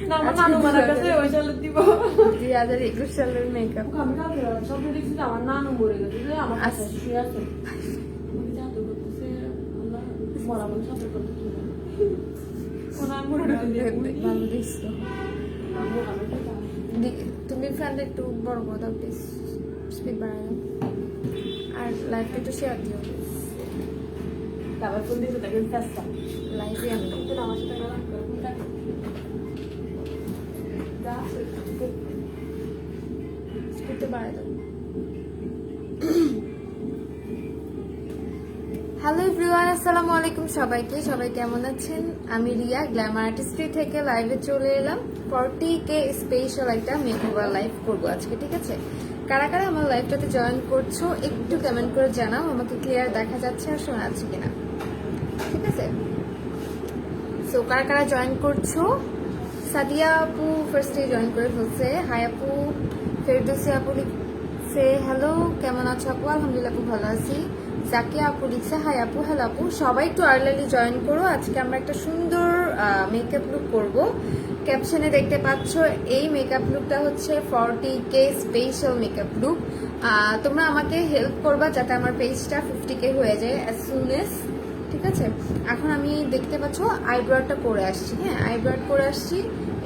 না আমার নানু মারা গেছে ওই সালে দিব 2021 সালের মেকআপ। আমি কালকে স্বপ্ন দেখছি যে আমার নানু মরে গেছে যে আমার কাছে শুয়ে আছে আমি জাদু করতেছে আল্লাহ মরা বলে স্বপ্ন করতেছে ওনার মরে গেছে ভালো দিছো। তুমি ফ্রেন্ড একটু বড় করে দাও প্লিজ, স্পিড বাড়াই দাও আর লাইভটা একটু শেয়ার দিও। তারপর ফোন দিতে দেখেন চেষ্টা লাইভে আমি আমার সাথে স্পিডটা বাড়াই দাও। হ্যালো এভরিওয়ান, আসসালামু আলাইকুম সবাইকে। সবাই কেমন আছেন? আমি রিয়া গ্ল্যামার আর্টিস্ট্রি থেকে লাইভে চলে এলাম। 40K স্পেশাল একটা মেকওভার লাইভ করবো আজকে, ঠিক আছে? কারা কারা আমার লাইভটাতে জয়েন করছো একটু কমেন্ট করে জানাও, আমাকে ক্লিয়ার দেখা যাচ্ছে আর শোনা যাচ্ছে কিনা, ঠিক আছে? সো কারা কারা জয়েন করছো? সাদিয়া আপু ফার্স্টে জয়েন করে ফেলছে। হাই আপু। ফেরদৌসি আপু লিখছে হ্যালো, কেমন আছো আপু? আলহামদুলিল্লাহ আপু ভালো আছি। জাকিয়া আপু লিখছে হাই আপু। হ্যালো আপু, সবাই একটু আর্লি জয়েন করো। আজকে আমরা একটা সুন্দর মেকআপ লুক করব। ক্যাপশনে দেখতে পাচ্ছ এই মেকআপ লুকটা হচ্ছে 40K স্পেশাল মেকআপ লুক। তোমরা আমাকে হেল্প করবা যাতে আমার পেজটা 50K হয়ে যায় অ্যাজ সুন এস, ঠিক আছে? এখন আমি দেখতে পাচ্ছ আইব্রোটা করে আসছি। হ্যাঁ, আইব্রো করে আসছি,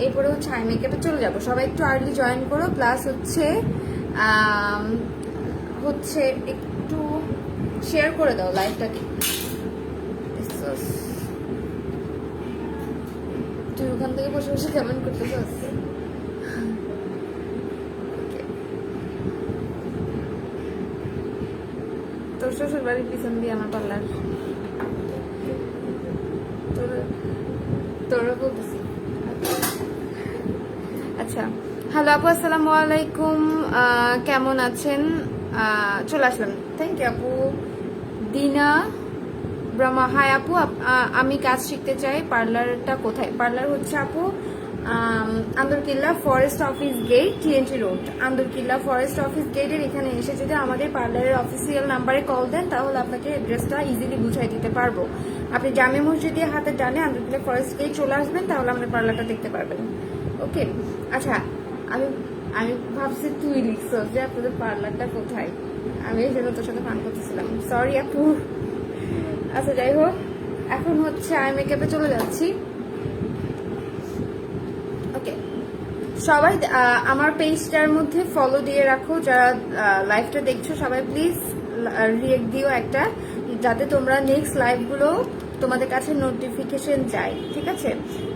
এরপরে হচ্ছে আই মেকআপে চলে যাবো। সবাই একটু আর্লি জয়েন করো। প্লাস হচ্ছে একটু শেয়ার করে দাও লাইভটাকে। তুই ওখান থেকে বসে বসে কেমন করতে চাচ্ছি? তোর শ্বশুর বাড়ির পিছন দিয়ে আমার পার্লার, তোরা বলতেছি। আচ্ছা, হ্যালো আপু, আসসালামু আলাইকুম। কেমন আছেন? চলে আসলাম, থ্যাংক ইউ আপু। দিনা ব্রহ্মা, হাই আপু। আমি কাজ শিখতে চাই, পার্লারটা কোথায়? পার্লার হচ্ছে আপু Andarkilla forest office gate, TNT road. Andarkilla forest office গেটের এখানে এসে যদি আমাদের পার্লারের অফিসিয়াল নাম্বারে কল দেন তাহলে আপনাকে অ্যাড্রেসটা ইজিলি বুঝাই দিতে পারবো। আপনি জামে মসজিদের হাতে ডানে আন্দরকিল্লা ফরেস্ট গেট চলে আসবেন, তাহলে আমাদের পার্লারটা দেখতে পারবেন। ওকে, আচ্ছা, আমি ভাবছি তুই লিখছো যে আপনাদের পার্লারটা কোথায়। আমি এই জন্য তোর সাথে ফান করতেছিলাম, সরি আপু। আচ্ছা, যাই হোক, এখন হচ্ছে আই মেকআপে চলে যাচ্ছি। ওকে, সবাই আমার পেজটার মধ্যে ফলো দিয়ে রাখো। যারা লাইভটা দেখছো সবাই প্লিজ রিয়েক্ট দিও একটা, যাতে তোমরা নেক্সট লাইভগুলো তোমাদের কাছে নোটিফিকেশন যায়, ঠিক আছে?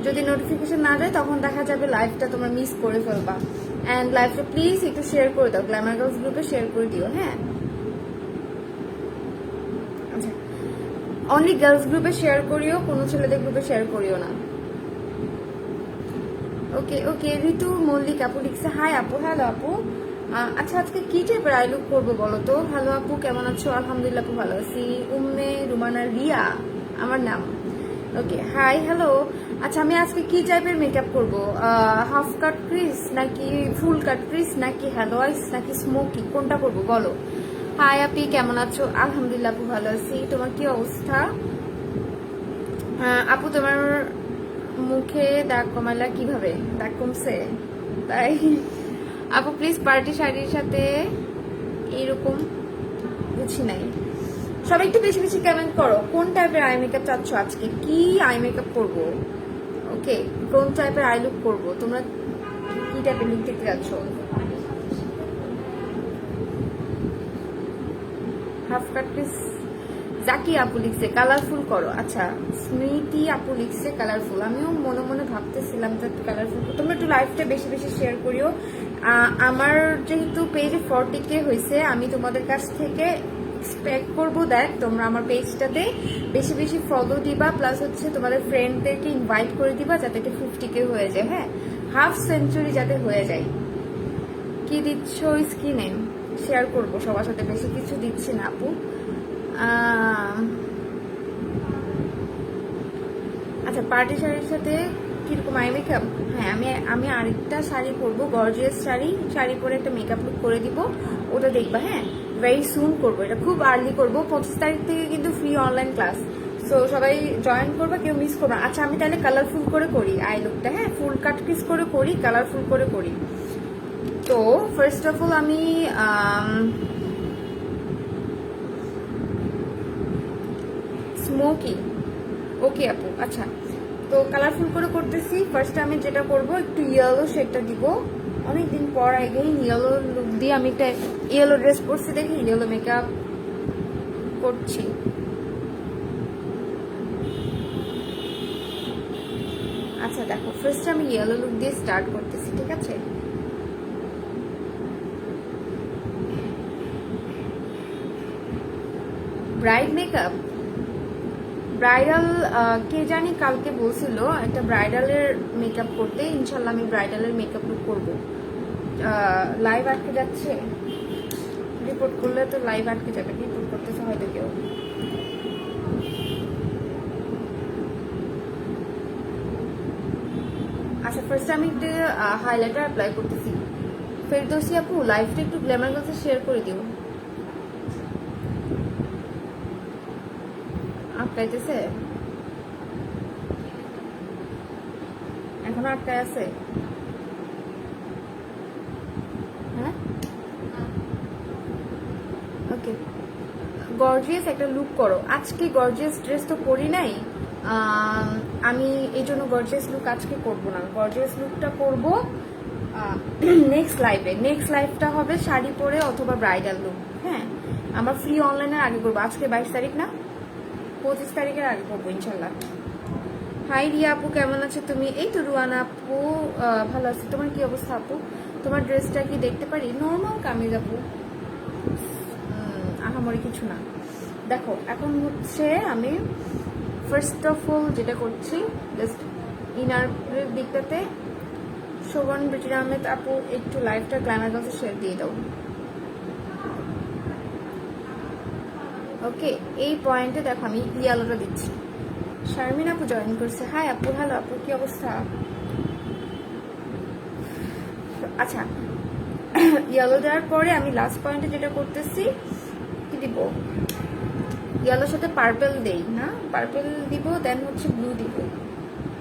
যদি নোটিফিকেশন না যায় তখন দেখা যাবে লাইভটা তোমরা মিস করে ফেলবা। অ্যান্ড লাইভটা প্লিজ একটু শেয়ার করে দাও, গ্ল্যামার গার্লস গ্রুপে শেয়ার করে দিও। হ্যাঁ, আচ্ছা, অনলি গার্লস গ্রুপে শেয়ার করিও, কোনো ছেলেদের গ্রুপে শেয়ার করিও না। ওকে ওকে, ঋতু মল্লিক আপু লিখছে হাই আপু। হ্যালো আপু। আচ্ছা, আজকে কি টাইপের আই লুক করবো বলো তো? হ্যালো আপু, কেমন আছো? আলহামদুলিল্লাহ আপু ভালো আছি। উম্মে রুমানা রিয়া আমার নাম। ওকে, হাই হ্যালো। আচ্ছা, আমি আজকে কি টাইপের মেকআপ করবো? হাফ কাট ক্রিস নাকি ফুল কাট ক্রিস নাকি হ্যালো আইস নাকি স্মোকি, কোনটা করবো বলো? হাই আপি, কেমন আছো? আলহামদুলিল্লাহ আপু ভালো আছি। তোমার কি অবস্থা? আপু, তোমার মুখে দাগ কমালা কিভাবে? দাগ কমছে তাই? আপু প্লিজ পার্টি শাড়ির সাথে এইরকম বুঝি নাই। সবাই একটু বেশি বেশি কমেন্ট করো, কোন টাইপের আই মেকআপ চাচ্ছ আজকে, কি আই মেকআপ করবো? ওকে, কোন টাইপের আই লুক করবো? তোমরা কি টাইপের লুক দেখতে যাচ্ছ? হাফ কাট পিস জাকি আপু লিখছে কালারফুল করো। আচ্ছা, স্মৃতি আপু লিখছে কালারফুল। আমিও মনে মনে ভাবতেছিলাম যে কালারফুল। তোমরা একটু লাইভটা বেশি বেশি শেয়ার করিও। আমার যেহেতু পেজে 40K হয়েছে, আমি তোমাদের কাছ থেকে এক্সপেক্ট করবো দেখ তোমরা আমার পেজটাতে বেশি বেশি ফলো দিবা, প্লাস হচ্ছে তোমাদের ফ্রেন্ডদেরকে ইনভাইট করে দিবা যাতে এটা 50K হয়ে যায়। হ্যাঁ, হাফ সেঞ্চুরি যাতে হয়ে যায়। কি দিচ্ছ স্ক্রিনে? শেয়ার করবো সবার সাথে, বেশি কিছু দিচ্ছি না আপু। আচ্ছা, পার্টি শাড়ির সাথে কিরকম আই মেকআপ? হ্যাঁ, আমি আরেকটা শাড়ি পরবো, গর্জিয়াস শাড়ি পরে একটা মেকআপ লুক করে দিব, ওটা দেখবা। হ্যাঁ, ভেরি সুন করবো, এটা খুব আর্লি করবো। 25 তারিখ থেকে কিন্তু ফ্রি অনলাইন ক্লাস, সো সবাই জয়েন করবা, কেউ মিস করবা। আচ্ছা, আমি তাহলে কালারফুল করে করি আই লুকটা। হ্যাঁ, ফুল কাট পিস করে করি, কালারফুল করে করি। তো ফার্স্ট অফ অল আমি স্মোকি, ওকে আপু, আচ্ছা। তো কালারফুল করে করতেছি। ফার্স্ট আমি যেটা করব, একটু ইয়েলো শেডটা দিব। অনেকদিন পর আগেই ইয়েলো লুক দিয়ে আমি একটা ইয়েলো ড্রেস পরছি, দেখি ইয়েলো মেকআপ করছি। আচ্ছা দেখো, ফার্স্ট আমি ইয়েলো লুক দিয়ে স্টার্ট করতেছি, ঠিক আছে? ব্রাইড মেকআপ, ব্রাইডাল কে জানি কালকে বলছিল একটা ব্রাইডালের মেকআপ করতে। ইনশাল্লাহ আমি ব্রাইডালের মেকআপ লুক করবো। লাইভ আটকে যাচ্ছে, রিপোর্ট করলে তো লাইভ আটকে যাবে, রিপোর্ট করতেছে হয়তো কেউ। আচ্ছা ফার্স্ট আমি একটু হাইলাইটার অ্যাপ্লাই করতেছি। ফেরদৌসী আপু লাইভটা একটু গ্ল্যামার কাছে শেয়ার করে দিও। আটকাইতেছে, এখনো আটকায় আছে? হ্যাঁ ওকে, গর্জিয়াস একটা লুক করো। আজকে গর্জিয়াস ড্রেস তো পরি নাই, আমি এই জন্য গর্জিয়াস লুক আজকে করবো না। গর্জিয়াস লুকটা করবো নেক্সট লাইভে। নেক্সট লাইভটা হবে শাড়ি পরে অথবা ব্রাইডাল লুক। হ্যাঁ, আমার ফ্রি অনলাইনের আগে করবো। আজকে 22 তারিখ না, 25 তারিখের আগে করবো ইনশাল্লাহ। হাই রিয়া আপু, কেমন আছো তুমি? এই তো রুয়ানা আপু ভালো আছে। তোমার কি অবস্থা আপু? তোমার ড্রেসটা কি দেখতে পারি? নর্মাল কামিজ আপু, আহামরি কিছু না। দেখো এখন হচ্ছে আমি ফার্স্ট অফ অল যেটা করছি, জাস্ট ইনারের দিকটাতে শোভন ব্রিটির আহমেদ আপু একটু লাইভটা গ্ল্যামার গার্লসে শেয়ার দিয়ে দাও। ওকে, এই পয়েন্টে দেখো আমি ইয়ালোটা দিচ্ছি। শারমিন আপু জয়েন করছে। হাই আপু, হ্যালো আপু, কি অবস্থা? আচ্ছা, ইয়েলো দেওয়ার পরে আমি লাস্ট পয়েন্টে যেটা করতেছি, কি দিব, ইয়েলোর সাথে পার্পল দেই না, পার্পল দিব, দেন হচ্ছে ব্লু দিব।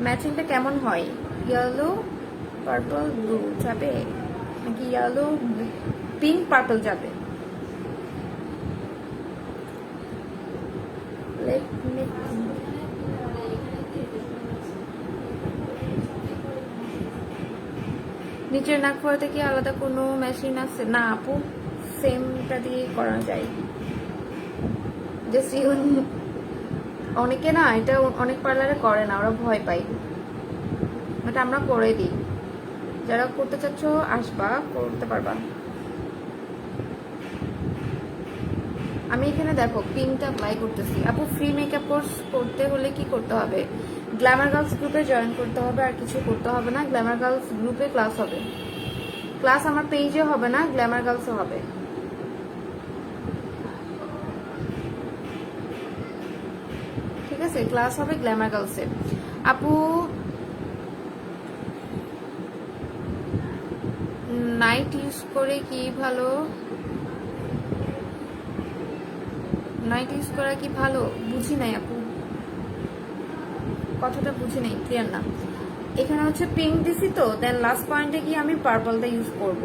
ম্যাচিংটা কেমন হয়? ইয়েলো পার্পল ব্লু যাবে নাকি ইয়েলো পিঙ্ক পার্পল যাবে? নিচের নাক ফোড়াতে কি আলাদা কোনো মেশিন আছে? না আপু, সেমটা দিয়ে করা যায়। জাস্ট অনেকে না এটা অনেক পার্লারে করে না, ওরা ভয় পায়, বাট আমরা করে দিই। যারা করতে চাচ্ছ আসবা, করতে পারবা। আমি এখানে দেখো পিঙ্কটা অ্যাপ্লাই করতেছি। আপু ফ্রি মেকআপ কোর্স করতে হলে কি করতে হবে? গ্ল্যামার গার্লস গ্রুপে জয়েন করতে হবে, আর কিছু করতে হবে না। গ্ল্যামার গার্লস গ্রুপে ক্লাস হবে। ক্লাস আমার পেজে হবে না, গ্ল্যামার গার্লসও হবে। ঠিক আছে, ক্লাস হবে গ্ল্যামার গার্লসে। আপু নাইট ইউজ করে কি ভালো? নাইট ইউজ করা কি ভালো? বুঝি নাই আপু, কথাটা বুঝি নাই, ক্লিয়ার না। এখানে হচ্ছে পিঙ্ক দিছি তো, দেন লাস্ট পয়েন্টে গিয়ে আমি পার্পলটা ইউজ করব।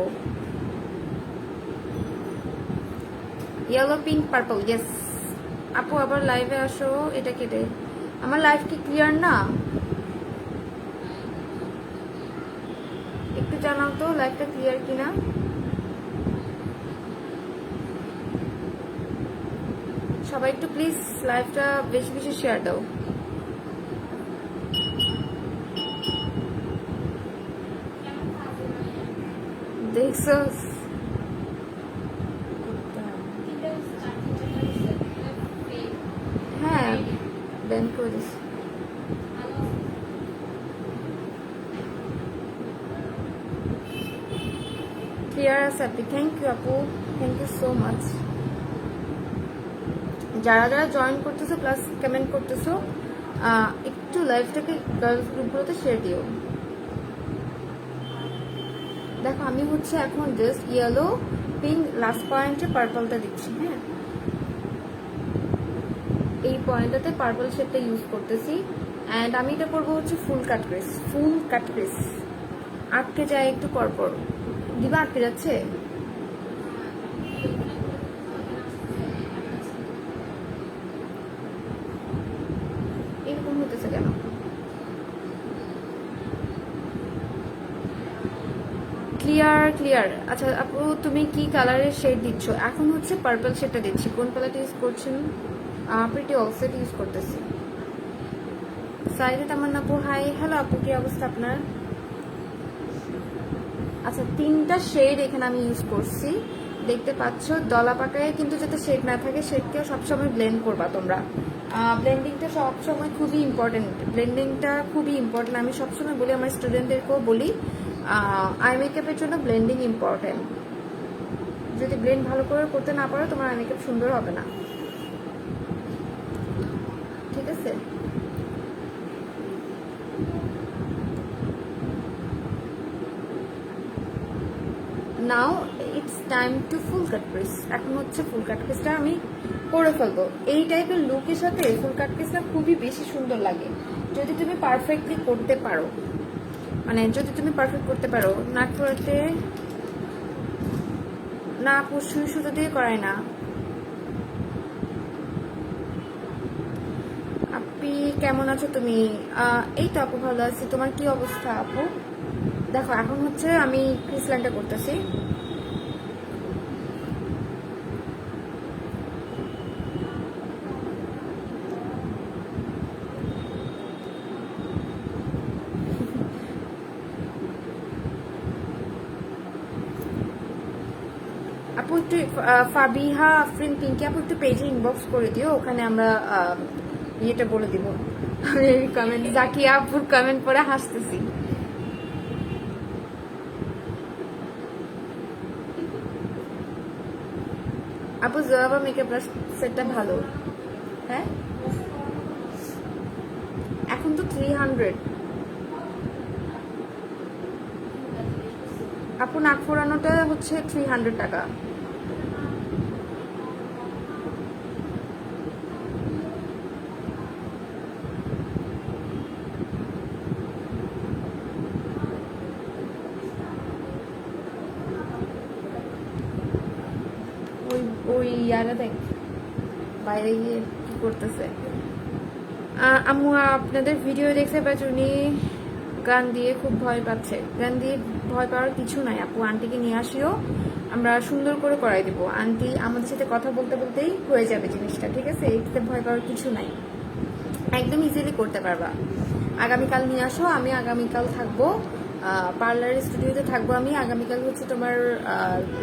Yellow pink purple, yes. আপু আবার লাইভে আসো, এটা কেটে। আমার লাইভ কি ক্লিয়ার না? একটু জানাও তো লাইভটা ক্লিয়ার কিনা। সবাই একটু প্লিজ লাইভটা বেশি বেশি শেয়ার দাও। দেখছো? হ্যাঁ, ব্যান করে দিচ্ছি। ক্লিয়ার আছে আপনি? থ্যাংক ইউ আপু, থ্যাংক ইউ সো মাচ। যারা যারা জয়েন করতেছো প্লাস কমেন্ট করতেছো, একটু লাইভটাকে গার্লস গ্রুপগুলোতে শেয়ার দিও। দেখো আমি হচ্ছে এখন জাস্ট ইয়েলো পিঙ্ক লাস্ট পয়েন্টে পার্পলটা দিচ্ছি। হ্যাঁ, এই পয়েন্টটাতে পার্পল শেডটা ইউজ করতেছি। অ্যান্ড আমি এটা করবো হচ্ছে ফুল কাট ক্রিস আটকে যায় একটু পরপর। দিবা আটকে যাচ্ছে? এরকম হতেছে কেন? ক্লিয়ার। আচ্ছা আপু, তুমি কি কালারের শেড দিচ্ছ? এখন হচ্ছে পার্পল শেডটা দিচ্ছি। কোন কালারটা ইউজ করছেন? প্রিটি অলসেট ইউজ করতেছি। সাইডে তামান্না আপু হাই। হ্যালো আপু, কি অবস্থা আপনার? আচ্ছা, 3টা শেড এখানে আমি ইউজ করছি, দেখতে পাচ্ছ। দলা পাকায় কিন্তু যাতে শেড না থাকে, শেডকেও সবসময় ব্লেন্ড করবা তোমরা। ব্লেন্ডিংটা সবসময় খুবই ইম্পর্টেন্ট। আমি সবসময় বলি, আমার স্টুডেন্টদেরকেও বলি, আই মেকআপের জন্য ব্লেন্ডিং ইম্পর্টেন্ট। যদি ব্লেন্ড ভালো করে করতে না পারো, তোমার আই মেকআপ সুন্দর হবে না, ঠিক আছে? Now it's time to full cut Chris. এখন হচ্ছে ফুল কাট ক্রিসটা আমি করে ফেলবো। এই টাইপের লুকের সাথে ফুল কাট ক্রিসটা খুবই বেশি সুন্দর লাগে যদি তুমি পারফেক্টলি করতে পারো। মানে যদি তুমি পারফেক্ট করতে পারো। নাক করাতে না আপু, সুই সুতো দিয়ে করাই না। আপনি কেমন আছো তুমি? এই তো আপু, ভালো আছি। তোমার কি অবস্থা আপু? দেখো এখন হচ্ছে আমি ক্রিস লাইনটা করতেছি। আপু একটু ফাবিহা আফরিন পিঙ্কি আপু একটু পেজে ইনবক্স করে দিও, ওখানে আমরা ইয়েটা বলে দিব। কমেন্ট জাকিয়া আপুর কমেন্ট পরে হাসতেছি। আপু জোয়াবা মেকআপ সেটটা ভালো। হ্যাঁ, এখন তো 300। আপু নাক ফোরানোটা হচ্ছে 300 টাকা। ওই ইয়ারা দেখ বাইরে গিয়ে কি করতেছে। আম্মু আপনাদের ভিডিও দেখতে পাচ্ছি, উনি গান দিয়ে খুব ভয় পাচ্ছে। গান দিয়ে ভয় পাওয়ার কিছু নাই আপু, আন্টিকে নিয়ে আসিও, আমরা সুন্দর করে করাই দেবো। আন্টি আমাদের সাথে কথা বলতে বলতেই হয়ে যাবে জিনিসটা, ঠিক আছে? এটাতে ভয় পাওয়ার কিছু নাই, একদম ইজিলি করতে পারবা। আগামীকাল নিয়ে আসো, আমি আগামীকাল থাকবো পার্লার স্টুডিওতে থাকবো। আমি আগামীকাল হচ্ছে তোমার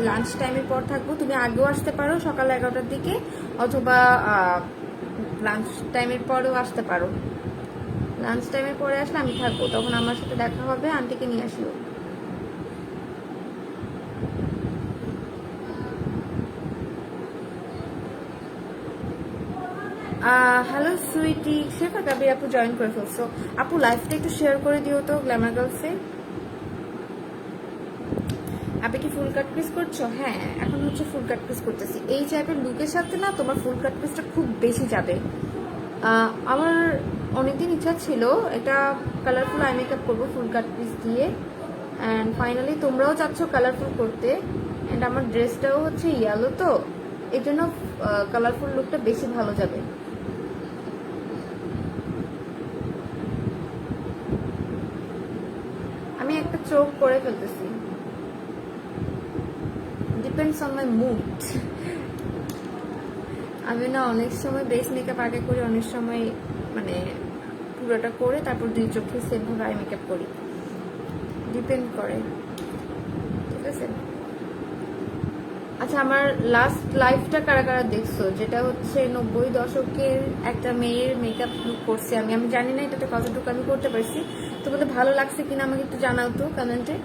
লাঞ্চ টাইমের পর থাকবো। তুমি আগেও আসতে পারো সকাল 11টার দিকে, অথবা লাঞ্চ টাইমের পরেও আসতে পারো। লাঞ্চ টাইমের পরে আসলে আমি থাকবো, তখন আমার সাথে দেখা হবে। আন্টিকে নিয়ে আসিও। হ্যালো সুইটি, শেফা কাবির আপু জয়েন করে ফেলছো। আপু লাইভটা একটু শেয়ার করে দিও তো গ্ল্যামার গার্লসে। আপনি কি ফুল কাট ক্রিস করছো? হ্যাঁ, এখন হচ্ছে ফুল কাট ক্রিস করতেছি। এই টাইপের লুকের সাথে না তোমার ফুল কাট ক্রিসটা খুব বেশি যাবে। আমার অনেকদিন ইচ্ছা ছিল এটা কালারফুল আই মেকআপ করবো ফুল কাট ক্রিস দিয়ে, অ্যান্ড ফাইনালি তোমরাও চাচ্ছ কালারফুল করতে। অ্যান্ড আমার ড্রেসটাও হচ্ছে ইয়েলো, তো এই জন্য কালারফুল লুকটা বেশি ভালো যাবে। আমি একটা চোখ করে ফেলতেছি, ডিপেন্ডস অন মাই মুড। আমি না অনেক সময় বেস মেকআপ আগে করি, অনেক সময় মানে পুরোটা করে তারপর 2 চোখে সেমভাবে আই মেকআপ করি, ডিপেন্ড করে, ঠিক আছে? আচ্ছা, আমার লাস্ট লাইফটা কারা কারা দেখছো, যেটা হচ্ছে 90 দশকের একটা মেয়ের মেকআপ লুক করছি আমি। আমি জানি না এটাতে কতটুকু আমি করতে পারছি, তোমাদের ভালো লাগছে কিনা আমাকে একটু জানাও তো কমেন্টে।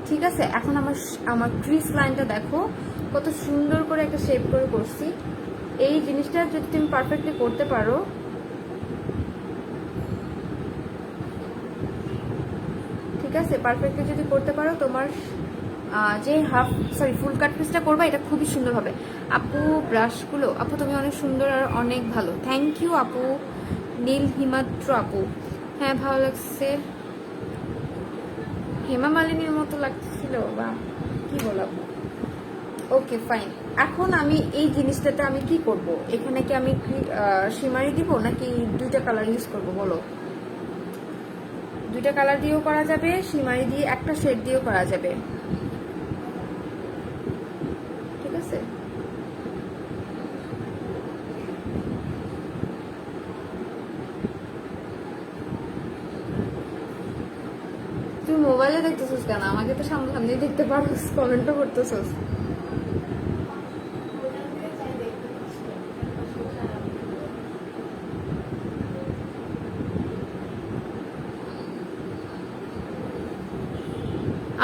ঠিক আছে, এখন আমার ক্রিস লাইনটা দেখো কত সুন্দর করে একটা শেপ করে করছি। এই জিনিসটা যদি তুমি পারফেক্টলি করতে পারো, আছে, পারফেক্টলি যদি করতে পারো তোমার যে ফুল কাট পিসটা করবা এটা খুবই সুন্দর হবে। আপু ব্রাশগুলো, আপু তুমি অনেক সুন্দর আর অনেক ভালো, থ্যাংক ইউ আপু। নীল হিমাদ্র আপু, হ্যাঁ ভালো লাগছে, হেমা মালিনীর মতো লাগছিল বা কি বলবো। ওকে ফাইন, এখন আমি এই জিনিসটাতে আমি কি করব, এখানে কি আমি শিমারি দিব নাকি দুইটা কালার ইউজ করব বলো? দুইটা কালার দিয়েও করা যাবে, শিমারি দিয়ে একটা শেড দিয়েও করা যাবে, ঠিক আছে? তুই মোবাইলে দেখতেছিস কেন? আমাকে তো সামনে দেখতে পারছিস, কমেন্টও করতেছিস।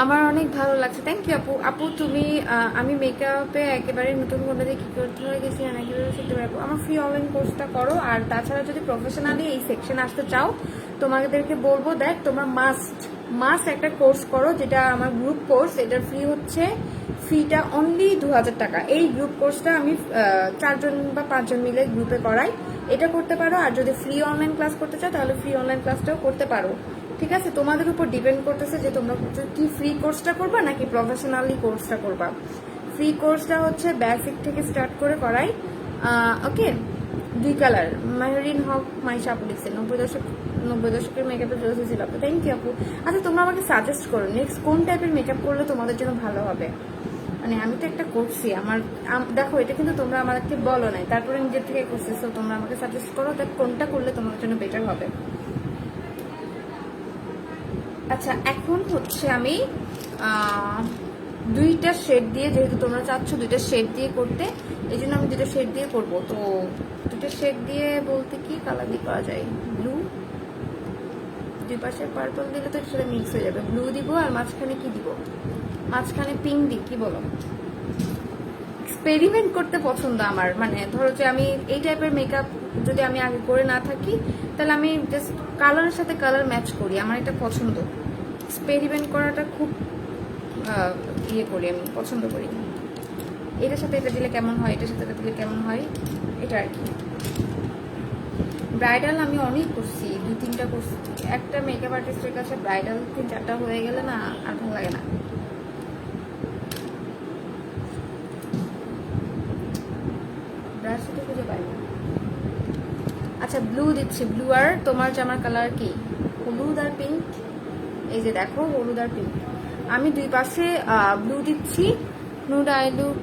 আমার অনেক ভালো লাগছে, থ্যাংক ইউ আপু। আপু তুমি আমি মেকআপে একেবারে নতুন কোনটা দিয়ে কী করতে হয়ে গেছি না কীভাবে শিখতে পারবো, আমার ফ্রি অনলাইন কোর্সটা করো। আর তাছাড়া যদি প্রফেশনালি এই সেকশনে আসতে চাও, তোমাদেরকে বলবো দেখ তোমরা মাস্ট একটা কোর্স করো, যেটা আমার গ্রুপ কোর্স। এটার ফিটা অনলি 2000 টাকা। এই গ্রুপ কোর্সটা আমি 4জন বা 5জন মিলে গ্রুপে করাই, এটা করতে পারো। আর যদি ফ্রি অনলাইন ক্লাস করতে চাও তাহলে ফ্রি অনলাইন ক্লাসটাও করতে পারো, ঠিক আছে? তোমাদের উপর ডিপেন্ড করতেছে যে তোমরা কি ফ্রি কোর্সটা করবা নাকি প্রফেশনালি কোর্সটা করবা। ফ্রি কোর্সটা হচ্ছে বেসিক থেকে স্টার্ট করে করাই, ওকে? 2 কালার, মেহরিন হক মাইশা আপু লিখছে 90 দশকের মেকআপের জোস ছিল আপু, থ্যাংক ইউ আপু। আচ্ছা তোমরা আমাকে সাজেস্ট করো নেক্সট কোন টাইপের মেকআপ করলে তোমাদের জন্য ভালো হবে। মানে আমি তো একটা করছি, আমার দেখো এটা কিন্তু তোমরা আমাকে বলো নাই, তারপরে নিজের থেকে করছি, তো তোমরা আমাকে সাজেস্ট করো দেখ কোনটা করলে তোমাদের জন্য বেটার হবে। আচ্ছা এখন হচ্ছে আমি 2টা শেড দিয়ে, যেহেতু তোমরা চাচ্ছ 2টা শেড দিয়ে করতে, এই জন্য আমি 2টা শেড দিয়ে করবো। তো 2টা শেড দিয়ে বলতে কি কালার দিয়ে করা যায়, ব্লু, দুই পাশে পার্পল দিলে তো সেটা মিক্স হয়ে যাবে। ব্লু দিব আর মাঝখানে কি দিব, মাঝখানে পিঙ্ক দিই, কি বলো? এক্সপেরিমেন্ট করতে পছন্দ আমার, মানে ধরো যে আমি এই টাইপের মেকআপ যদি আমি আগে করে না থাকি তাহলে আমি জাস্ট কালারের সাথে কালার ম্যাচ করি, আমার এটা পছন্দ। এক্সপেরিমেন্ট করাটা খুব করি, আমি পছন্দ করি। এটার সাথে এটা দিলে কেমন হয়, এটার সাথে এটা দিলে কেমন হয়, এটা আর কি। ব্রাইডাল আমি অনেক করছি, 2-3টা করছি। একটা মেকআপ আর্টিস্টের কাছে ব্রাইডাল 3-4টা হয়ে গেলে না আর ভালো লাগে না। ব্রাশটা খুঁজে পাই না। আচ্ছা ব্লু দিচ্ছি, ব্লু। আর তোমার জামার কালার কি? হলুদ আর পিঙ্ক। এই যে দেখো হলুদ আর পিঙ্ক, আমি 2 পাশে ব্লু দিচ্ছি। নুড আই লুক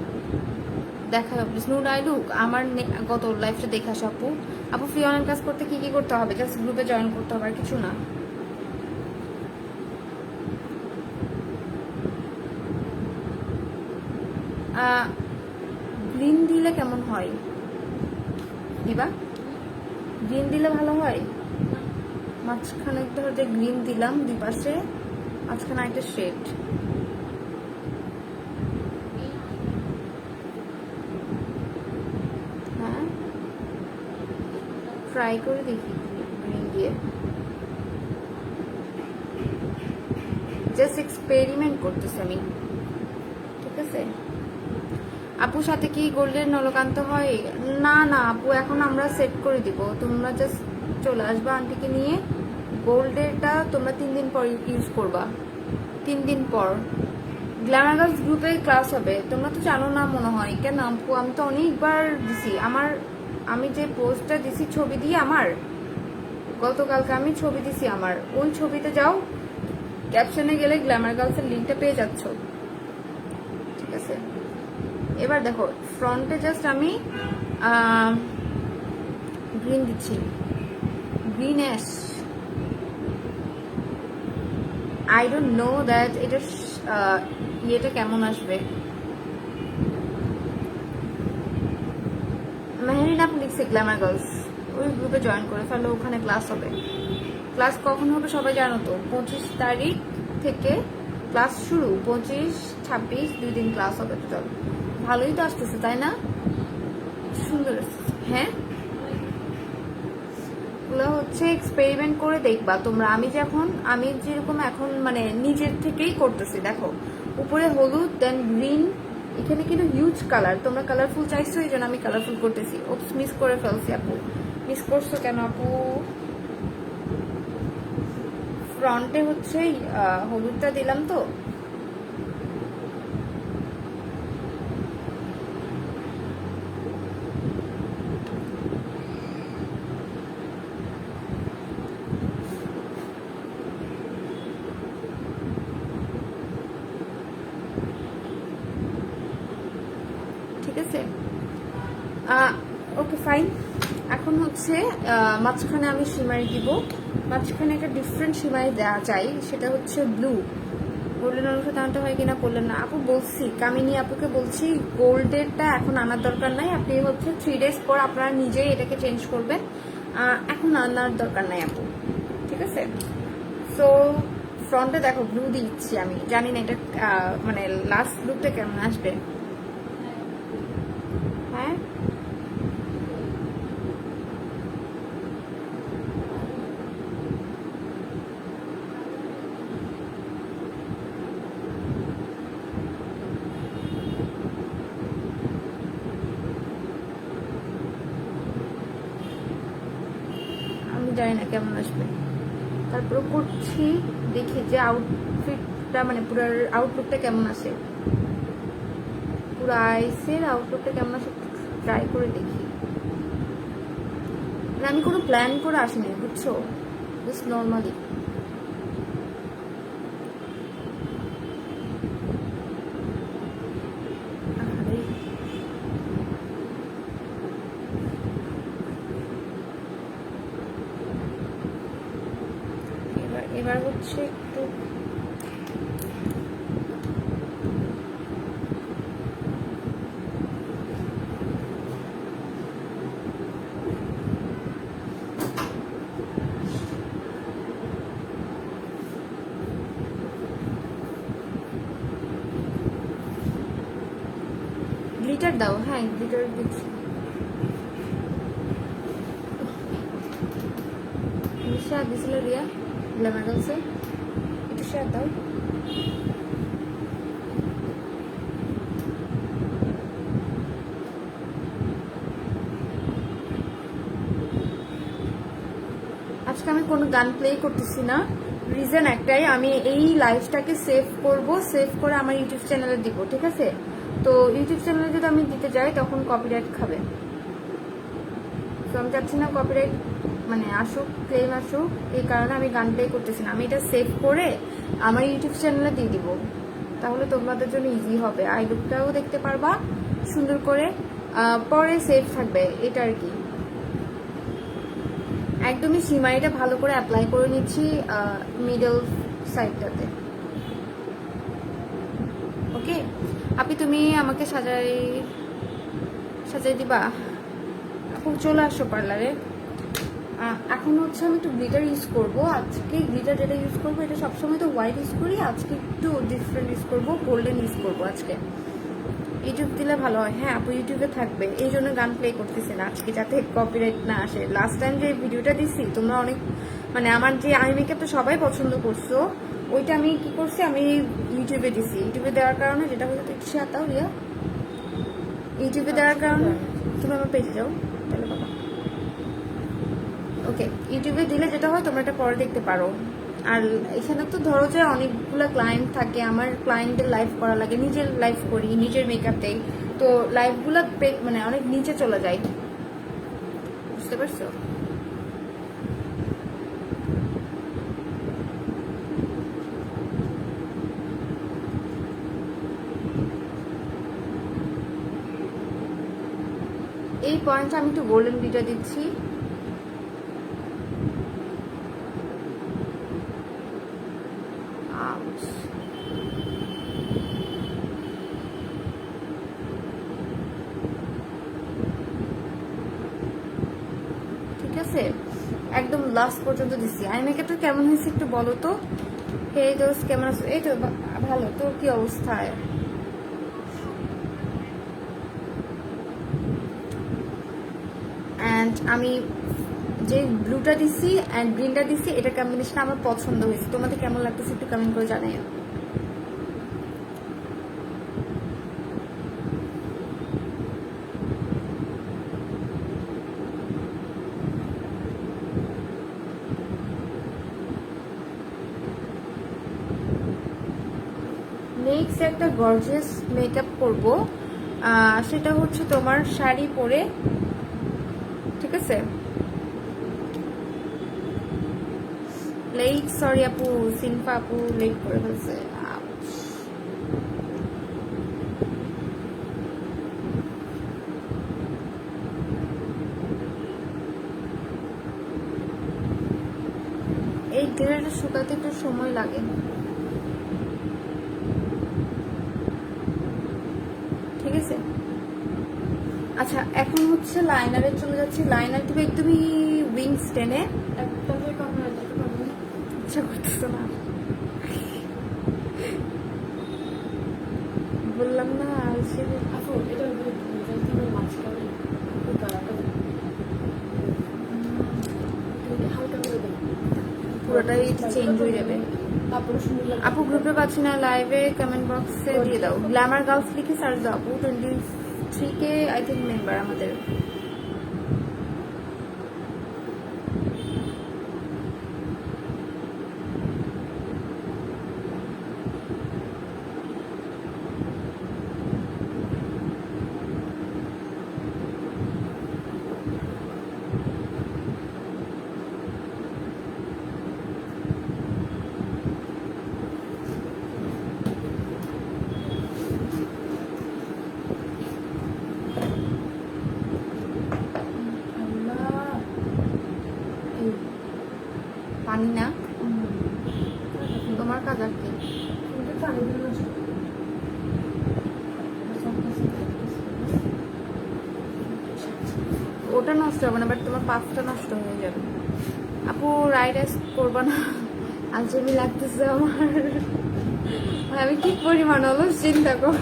দেখা, নুড আই লুক আমার গত লাইফটা দেখে আসো আপু। আপু ফ্রি অনলাইন ক্লাস করতে কি কি করতে হবে? জাস্ট গ্রুপে জয়েন করতে হবে, আর কিছু না। গ্রিন দিলে কেমন হয় দিবা? গ্রিন দিলে ভালো হয়। মাঝখানে ধর যে গ্রিন দিলাম 2 পাশে, মাঝখানে একটা শেড। হ্যাঁ ট্রাই করে দেখি গ্রিন দিয়ে, জাস্ট এক্সপেরিমেন্ট করতেছি আমি, ঠিক আছে? আপুর সাথে কি গোল্ডের নলকান্ত হয়? না না আপু, এখন আমরা সেট করে দিব, তোমরা জাস্ট চলে আসবা আন্টিকে নিয়ে। গোল্ডেরটা তোমরা 3 দিন পর ইউজ করবা, 3 দিন পর। গ্ল্যামার গার্লস গ্রুপে ক্লাস হবে, তোমরা তো জানো না মনে হয়। কেন আপু, আমি তো অনেকবার দিছি। আমি যে পোস্টটা দিছি ছবি দিয়ে, আমার গতকালকে আমি ছবি দিছি, আমার ওই ছবিতে যাও, ক্যাপশনে গেলে গ্ল্যামার গার্লসের লিঙ্কটা পেয়ে যাচ্ছ, ঠিক আছে? এবার দেখো ফ্রন্টে জাস্ট আমি গ্রিন দিচ্ছি, green ash. I don't know that এটা ইয়েটা কেমন আসবে। মেহেরিন আপু লিখছে গ্ল্যামার গার্লস, ওই গ্রুপে জয়েন করে ফেলো, ওখানে ক্লাস হবে। ক্লাস কখন হবে সবাই জানো তো? 25 তারিখ থেকে ক্লাস শুরু, 25-26 2 দিন ক্লাস হবে টোটাল। ভালোই তো আসতেছে তাই না? সুন্দর আসতেছে। হ্যাঁ এগুলো হচ্ছে এক্সপেরিমেন্ট করে দেখবা তোমরা। আমি যেরকম এখন মানে নিজের থেকেই করতেছি। দেখো উপরে হলুদ, দেন গ্রিন, এখানে কিন্তু হিউজ কালার। তোমরা কালারফুল চাইছো, এই জন্য আমি কালারফুল করতেছি। ওপস, মিস করে ফেলছি আপু। মিস করছো কেন আপু? ফ্রন্টে হচ্ছে হলুদটা দিলাম তো। ঠিক আছে, ওকে ফাইন। এখন হচ্ছে মাঝখানে আমি শিমারি দিব। মাঝখানে একটা ডিফারেন্ট শিমারি দেওয়া চাই, সেটা হচ্ছে ব্লু। গোল্ডেন অনুসারে আনতে হয় কিনা বললেন না আপু। বলছি, কামিনী আপুকে বলছি গোল্ডেরটা এখন আনার দরকার নাই। আপনি হচ্ছে 3 days পর আপনারা নিজেই এটাকে চেঞ্জ করবেন, এখন আনার দরকার নাই আপু। ঠিক আছে, সো ফ্রন্টে দেখো ব্লু দিচ্ছি। আমি জানি না এটা মানে লাস্ট লুকটা কেমন আসবে। হ্যাঁ, আমি জানি না কেমন আসবে, তারপরে করছি, দেখি যে আউটফিটটা মানে পুরো আউটলুকটা কেমন আসে, পুরো আইসের আউটলুকটা কেমন আসে ট্রাই করে দেখি। মানে আমি কোনো প্ল্যান করে আসিনি, বুঝছো, জাস্ট নর্মালি। এবার হচ্ছে একটু গ্লিটার দাও। হ্যাঁ, গ্লিটার দিচ্ছি। শেয়ার দিছিল রিয়া গ্ল্যামার গার্লসে, একটু শেয়ার দাও। আজকে আমি কোনো গান প্লে করতেছি না, রিজন একটাই, আমি এই লাইভটাকে সেভ করব, সেভ করে আমার ইউটিউব চ্যানেলে দিব। ঠিক আছে, তো ইউটিউব চ্যানেলে যদি আমি দিতে যাই তখন কপিরাইট খাবে। তো আমি চাচ্ছি না কপিরাইট মানে আসুক, ক্লেম আসুক, এই কারণে আমি গান প্লে করতেছি না। আমি এটা সেভ করে আমার ইউটিউব চ্যানেলে দিয়ে দিব, তাহলে তোমাদের জন্য ইজি হবে। আই লুকটাও দেখতে পারবা সুন্দর করে, পরে সেভ থাকবে, এটা আর কি। একদমই সিমারিটা ভালো করে অ্যাপ্লাই করে নিচ্ছি মিডল সাইডটাতে। ওকে আপনি, তুমি আমাকে সাজাই দিবা আপু, চলে আসো পার্লারে। এখন হচ্ছে আমি একটু গ্লিটার ইউজ করবো আজকে। গ্লিটার যেটা ইউজ করবো এটা সবসময় তো হোয়াইট ইউজ করি, আজকে একটু ডিফারেন্ট ইউজ করবো, গোল্ডেন ইউজ করবো আজকে। ইউটিউব দিলে ভালো হয়। হ্যাঁ আপু, ইউটিউবে থাকবে, এই জন্য গান প্লে করতেছি না আজকে, যাতে কপিরাইট না আসে। লাস্ট টাইম যে ভিডিওটা দিচ্ছি তোমরা অনেক মানে আমার যে আই মেকআপটা সবাই পছন্দ করছো, ওইটা আমি কি করছি, আমি ইউটিউবে দিছি। ইউটিউবে দেওয়ার কারণে যেটা হচ্ছে, একটু শেয়ার দাও রিয়া। ইউটিউবে দেওয়ার কারণে তুমি আমার পেজে যাও তাহলে বাবা। ওকে, ইউটিউবে দিলে যেটা হয় তোমরা এটা পরে দেখতে পারো। আর এখানে তো ধরো যে অনেকগুলো ক্লায়েন্ট থাকে, আমার ক্লায়েন্টের লাইভ করা লাগে, নিজের লাইভ করি, নিজের মেকআপ দেই, তো লাইভগুলো মানে অনেক নিচে চলে যায়, বুঝতে পারছো? এই পয়েন্টটা আমি একটু গোল্ডেন গ্লিটার দিচ্ছি। ঠিক আছে, একদম লাস্ট পর্যন্ত দিচ্ছি। আই মেকআপটা কেমন হয়েছে একটু বলো তো। হে দোস্ত কেমন আছো? এই তো ভালো, তোর কি অবস্থায়? অ্যান্ড আমি যে ব্লুটা দিছি অ্যান্ড গ্রিনটা দিছি, এটা কম্বিনেশন আমার পছন্দ হয়েছে। তোমাদের কেমন লাগতেছে একটু কমেন্ট করে জানাইও। নেক্সট একটা গর্জিয়াস মেকআপ করব, সেটা হচ্ছে তোমার শাড়ি পরে, ঠিক আছে? লেট, সরি আপু, সিনফা আপু লেট করে ফেলছে। এই গ্রেটা শুকাতে একটু সময় লাগে। ঠিক আছে, আচ্ছা এখন হচ্ছে লাইনারে চলে যাচ্ছি। লাইনার দিবে একদমই উইংস টেনে। ইচ্ছা করতেছে না, বললাম না পুরোটাই চেঞ্জ হয়ে যাবে। আপু গ্রুপে পাচ্ছি না, লাইভে কমেন্ট বক্সে দিয়ে দাও। গ্ল্যামার গার্লস লিখে সার্চ দাও আপু। 23K আই থিঙ্ক মেম্বার আমাদের। পানি না তোমার কাজ আর কি? ওটা নষ্ট হবে না, বাট তোমার পাঁচটা নষ্ট হয়ে যাবে। আপু রাইডার্স করবা না? আলজেমি লাগতেছে আমার। আমি কি পরিমাণ অলস চিন্তা কর।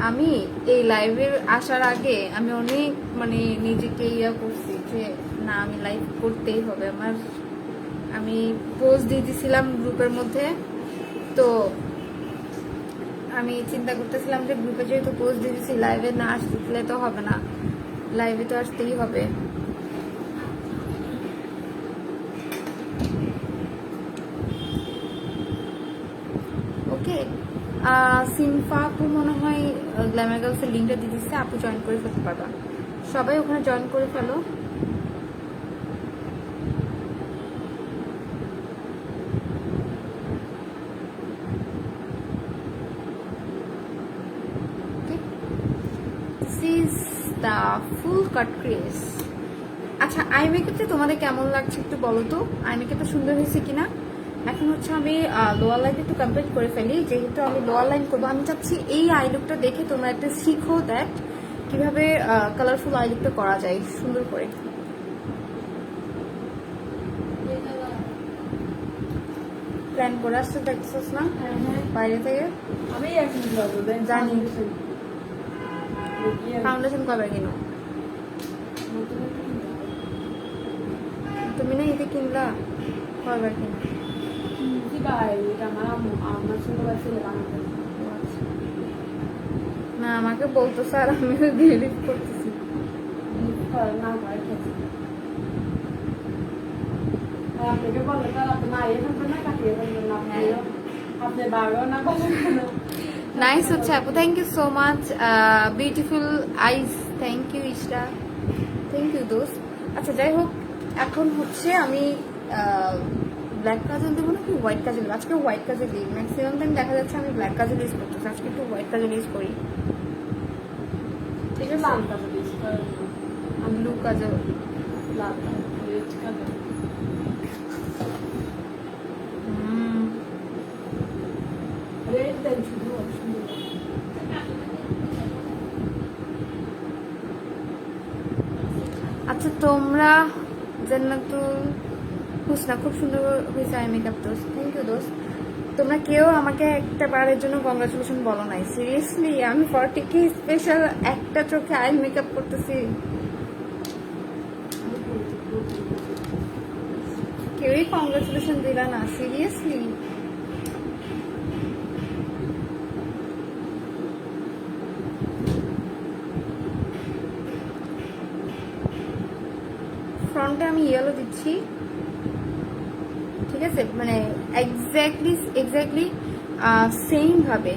আমি এই লাইভে আসার আগে আমি অনেক মানে নিজেকে ইয়া করছি যে না আমি লাইভ করতেই হবে আমার। আমি পোস্ট দিয়ে দিয়েছিলাম গ্রুপের মধ্যে, তো আমি চিন্তা করতেছিলাম যে গ্রুপে যেহেতু পোস্ট দিয়ে দিয়েছি, লাইভে না আসলে তো হবে না, লাইভে তো আসতেই হবে। ওকে, সিনফা আপু মনে হয় গ্ল্যামার গার্লসের লিঙ্কটা দিয়ে দিচ্ছে, আপু জয়েন করে ফেলতে পারবা। সবাই ওখানে জয়েন করে ফেলো। This is the full cut craze. আচ্ছা আই মেকআপটা তোমাদের কেমন লাগছে একটু বলো তো, আই মেকআপটা সুন্দর হয়েছে কিনা। এখন হচ্ছে আমি লোয়ার লাইন একটু কমপ্লিট করে ফেলি, যেহেতু আমি লোয়ার লাইন করবো। আমি চাচ্ছি এই আই লুকটা দেখে তোমরা একটা শিখো দ্যাট কিভাবে কালারফুল আই লুকটা করা যায় সুন্দর করে। প্ল্যান করে আসছে দেখছিস না বাইরে থেকে? আমি জানি। ফাউন্ডেশন কবে কিনো তুমি? না এতে কিনলা কয়বার কিনো? না আমাকে বলতো স্যার, আমিও ডিলিট করতেছি। নাইস হচ্ছে আপু, thank you so much. Beautiful eyes, thank you Ishra, thank you দোস্ত। আচ্ছা যাই হোক, এখন হচ্ছে আমি ব্ল্যাক কাজল দেবো নাকি হোয়াইট কাজল? আজকে হোয়াইট কাজল দিই। ম্যাক্সিমাম টাইম দেখা যাচ্ছে আমি ব্ল্যাক কাজল ইউজ করতেছি, আজকে একটু হোয়াইট কাজল ইউজ করি। ঠিক আছে, ব্লু কাজল, আচ্ছা তোমরা জান্নাতুল হুসনা খুব সুন্দর হয়েছে আই মেকআপ দোস্ত, থ্যাংক ইউ দোস্ত। তোমরা কেউ আমাকে একটা বারের জন্য কংগ্রাচুলেশন বলো নাই, সিরিয়াসলি। আমি 40K স্পেশাল একটা চোখে আই মেকআপ করতেছি, কেউই কংগ্রাচুলেশন দিলা না, সিরিয়াসলি। ফ্রন্টে আমি ইয়েলো দিচ্ছি, ঠিক আছে, মানে এক্স্যাক্টলি সেম ভাবে।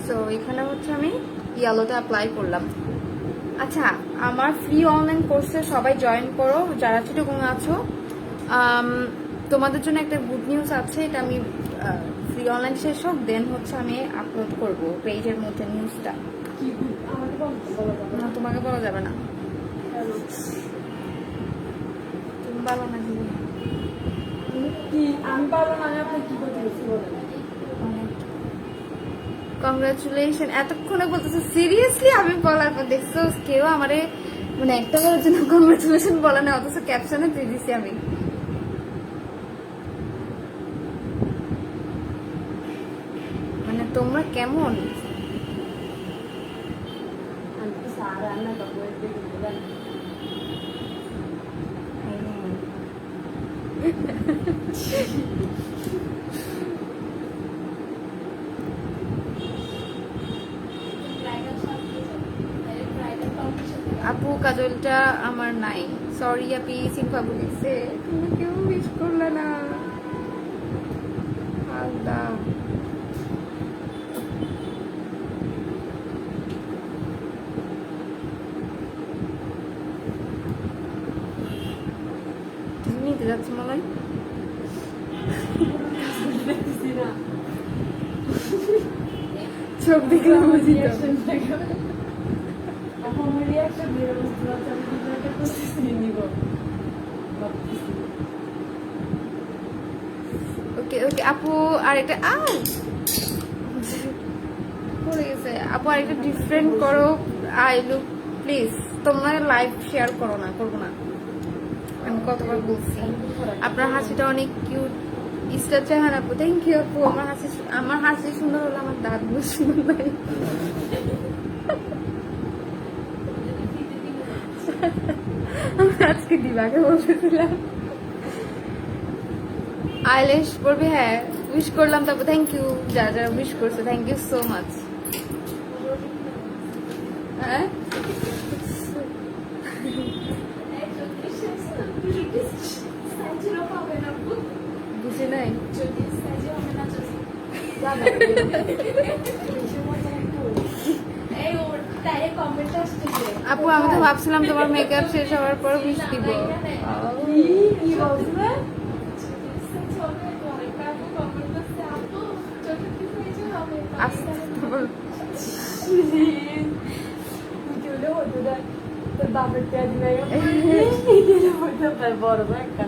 সো এখানে হচ্ছে আমি ইয়েলোটা অ্যাপ্লাই করলাম। আচ্ছা, আমার ফ্রি অনলাইন কোর্সে সবাই জয়েন করো যারা চিটাগং আছো। তোমাদের জন্য একটা গুড নিউজ আছে, এটা আমি ফ্রি অনলাইন শেষ হোক দেন হচ্ছে আমি আপলোড করব পেজের মধ্যে নিউজটা। কি আমাকে বলা যাবে না, তোমাকে বলা যাবে না, তুমি বলো না। কি আমি পারবো না, আমি আপনার কি করতে গেছি বলেন। কংগ্রাচুলেশন এতক্ষণে বলতেছো, সিরিয়াসলি আমি বলার পর দেখছো কেউ আমারে মানে একটা বলার জন্য কংগ্রাচুলেশন বলে না, অথচ ক্যাপশনে দিয়ে দিছি আমি। মানে তোমরা কেমন? আমি তো সারা রান্না করবো দেখে বলেন। আপু কাজলটা আমার নাই, সরি আপি, সিম্পা বলিছে তুমি কেউ উইশ করলে না। আল্লাহ, তুমি নিতে যাচ্ছ মনে হয়। দেখতেছি না, চোখ দেখলাম রিয়াকশন দেখো। এখন আমার রিয়াকশন দিয়ে বুঝতে পারছি আমি কিছু একটা করতেছি নিব ভাবতেছি। ওকে ওকে আপু, আর একটা পড়ে গেছে। আপু আর একটা ডিফারেন্ট করো আই লুক প্লিজ। তোমরা লাইভ শেয়ার করো না, করবো না, আমি কতবার বলছি। আপনার হাসিটা অনেক কিউট, ইস্টার চাহান আপু, থ্যাংক ইউ আপু। আমার হাসি সুন্দর হলো আমার দাঁতগুলো সুন্দর নাই। আমি আজকে দিবাকে বলতেছিলাম আইলেশ পড়বে, হ্যাঁ উইশ করলাম, তারপর থ্যাংক ইউ যারা যারা উইশ করছে, থ্যাংক ইউ সো মাচ। হ্যাঁ বুঝি নাই। আপু আমি তো ভাবছিলাম তোমার মেকআপ শেষ হওয়ার পর উইশ দিব। কি বলছিলে? আস্তে বল। তোর বাপের পেঁয়াজ বড় একটা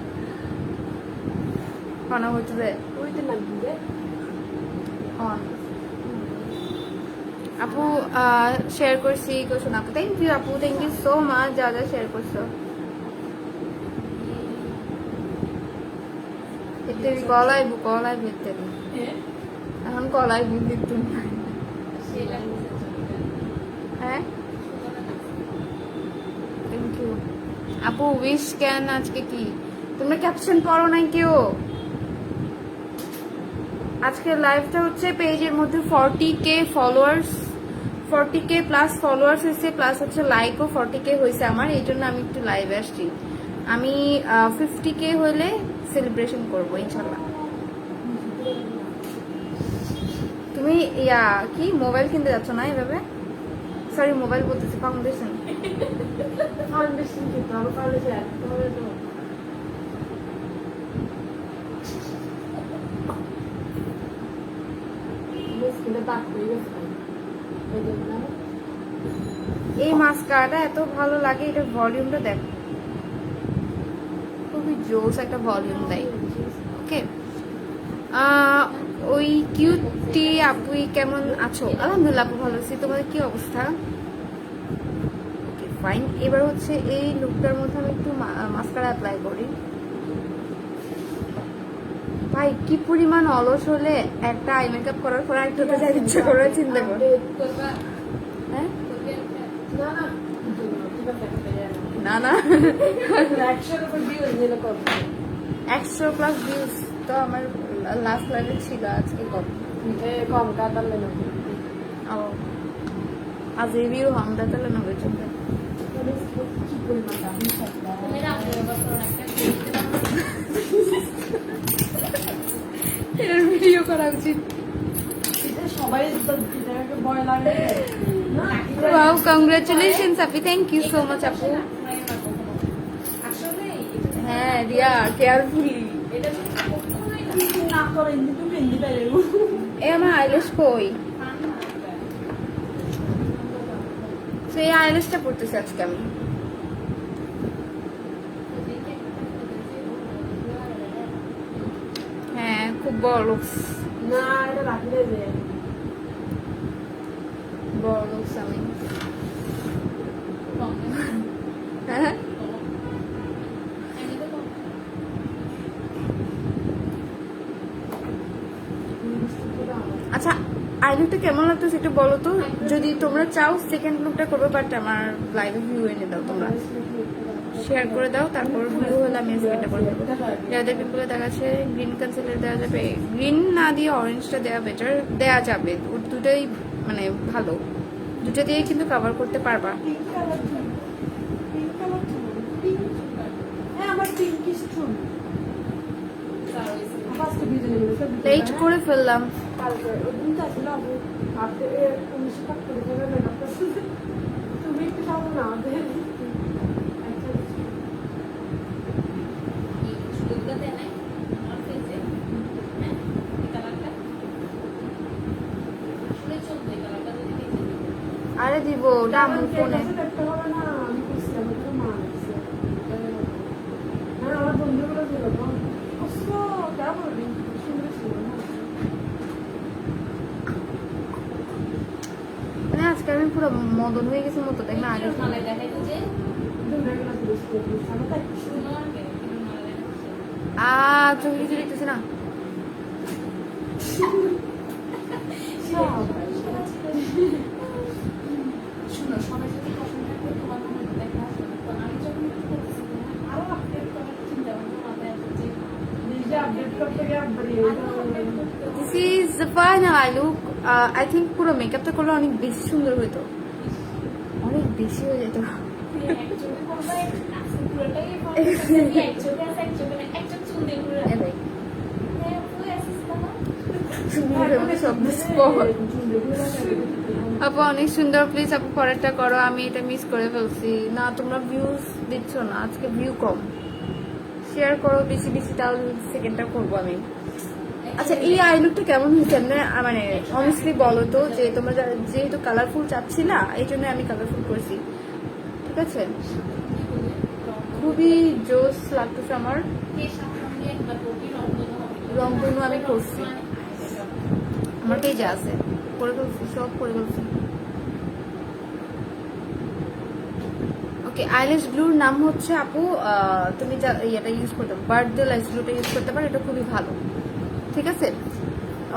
খানা হচ্ছে যে ওইটা নাম কি রে? অন। আপু শেয়ার করছি কোশ্চেন আপু, থ্যাংক ইউ আপু, থ্যাংক ইউ সো মাচ যা যা শেয়ার করছো। ইত্যাদি কলাই ইত্যাদি এখন কলাই বিদ্যুৎ তুমি। হ্যাঁ থ্যাংক ইউ আপু। উইশ কেন আজকে কি তোমরা ক্যাপশন পড়ো নাই কেউ? আজকের লাইভটা হচ্ছে পেজের মধ্যে 40K followers, 40K plus followers হয়েছে, প্লাস হচ্ছে লাইকও 40K হয়েছে আমার, এই জন্য আমি একটু লাইভে আসছি। আমি 50K হলে সেলিব্রেশন করবো ইনশাল্লাহ। তুমি ইয়া কি মোবাইল কিনতে যাচ্ছ না এভাবে? সরি মোবাইল বলতেছি, ফাউন্ডেশন। ফাউন্ডেশন কিনতে হবে, ফাউন্ডেশন তোমার তো স্কিনে দাগ হয়ে গেছে। এই মাস্কারাটা এত ভালো লাগে, এটার ভলিউমটা দেখ, খুবই জোস একটা ভলিউম দেয়। ওকে ওই কিউটি আপুই কেমন আছো? আলহামদুলিল্লাহ আপু ভালো আছি, তোমাদের কি অবস্থা? ফাইন। এবার হচ্ছে এই লুকটার মধ্যে আমি একটু মাস্কারা অ্যাপ্লাই করি। ভাই কি পরিমাণ অলস হলে একটা আই মেকআপ করার পর আরেকটাতে যাই ইচ্ছা করে চিন্তা করে। হ্যাঁ না না 100+ ভিউজ তো আমার লাস্ট লাইভে ছিল, আজকে কম কাতালে না ও আজ রিভিউ हम দাতালে না বেচে কি পরিমাণ দাম এর ভিডিও করা উচিত। সবাই ভয় লাগে wow congratulations Api, thank you so much আপু। হ্যাঁ রিয়া কেয়ারফুলি না করে তুমি হিন্দি পারে এ আমার আইলেশ কই, সেই আইলেশটা পড়তেছি আজকে আমি। হ্যাঁ খুব বড় লুকস, না এটা রাখলে যে বড় লুকস আমি। হ্যাঁ আচ্ছা আইলুকটা কেমন লাগতেছে একটু বলো তো, যদি তোমরা চাও সেকেন্ড লুকটা করবে, বাট আমার লাইভে ভিউ এনে দাও, তোমরা শেয়ার করে দাও, তারপর ভিউ হলে আমি সেকেন্ডটা করে দেবো। যাদের পিপলে দেখাচ্ছে গ্রিন কনসিলার দেওয়া যাবে, গ্রিন না দিয়ে অরেঞ্জটা দেওয়া বেটার, দেওয়া যাবে, দুটোই মানে ভালো, দুটো দিয়ে কিন্তু কভার করতে পারবা। লেট করে ফেললাম। তুমি একটু যাবো না আরে দিব ওটা আমার ফোনে। আমার বন্ধুগুলো ছিল কেমন সুন্দর ছিল মানে আজকে আমি পুরো মদন হয়ে গেছি মতো, তাই না? আগে চোখে কিছু দেখতেছি না। শুনো সবাই যদি পছন্দ করে তোমার কোনো দেখা আসবে তো আমি যখন করতেছি আরো আপডেট করার চিন্তা ভাবনা মাথায় আসছে, নিজে আপডেট করতে গিয়ে this is the final I look. I think পুরো মেকআপটা করলে অনেক বেশি সুন্দর হতো, অনেক বেশি হয়ে যেত। আপু অনেক সুন্দর, প্লিজ আপু পরেরটা করো, আমি এটা মিস করে ফেলছি। না তোমরা ভিউজ দিচ্ছ না, আজকে ভিউ কম, শেয়ার করো বেশি বেশি, তাহলে সেকেন্ডটা করবো আমি। আচ্ছা এই আই লুকটা কেমন হয়েছে মানে অনেস্টলি বলো তো, যে তোমরা যেহেতু কালারফুল চাচ্ছি না, এই জন্য আমি কালারফুল করেছি, ঠিক আছে? খুবই জোস লাগতেছে আমার, রংধনু আমি করছি, আমার পেজে আছে, করে ফেলছি, সব করে ফেলছি। ওকে আইল্যাশ গ্লুর নাম হচ্ছে আপু, তুমি এটা ইউজ করতে পারো, বার্থডে লাইস গ্লুটা ইউজ করতে পারো, এটা খুবই ভালো, ঠিক আছে?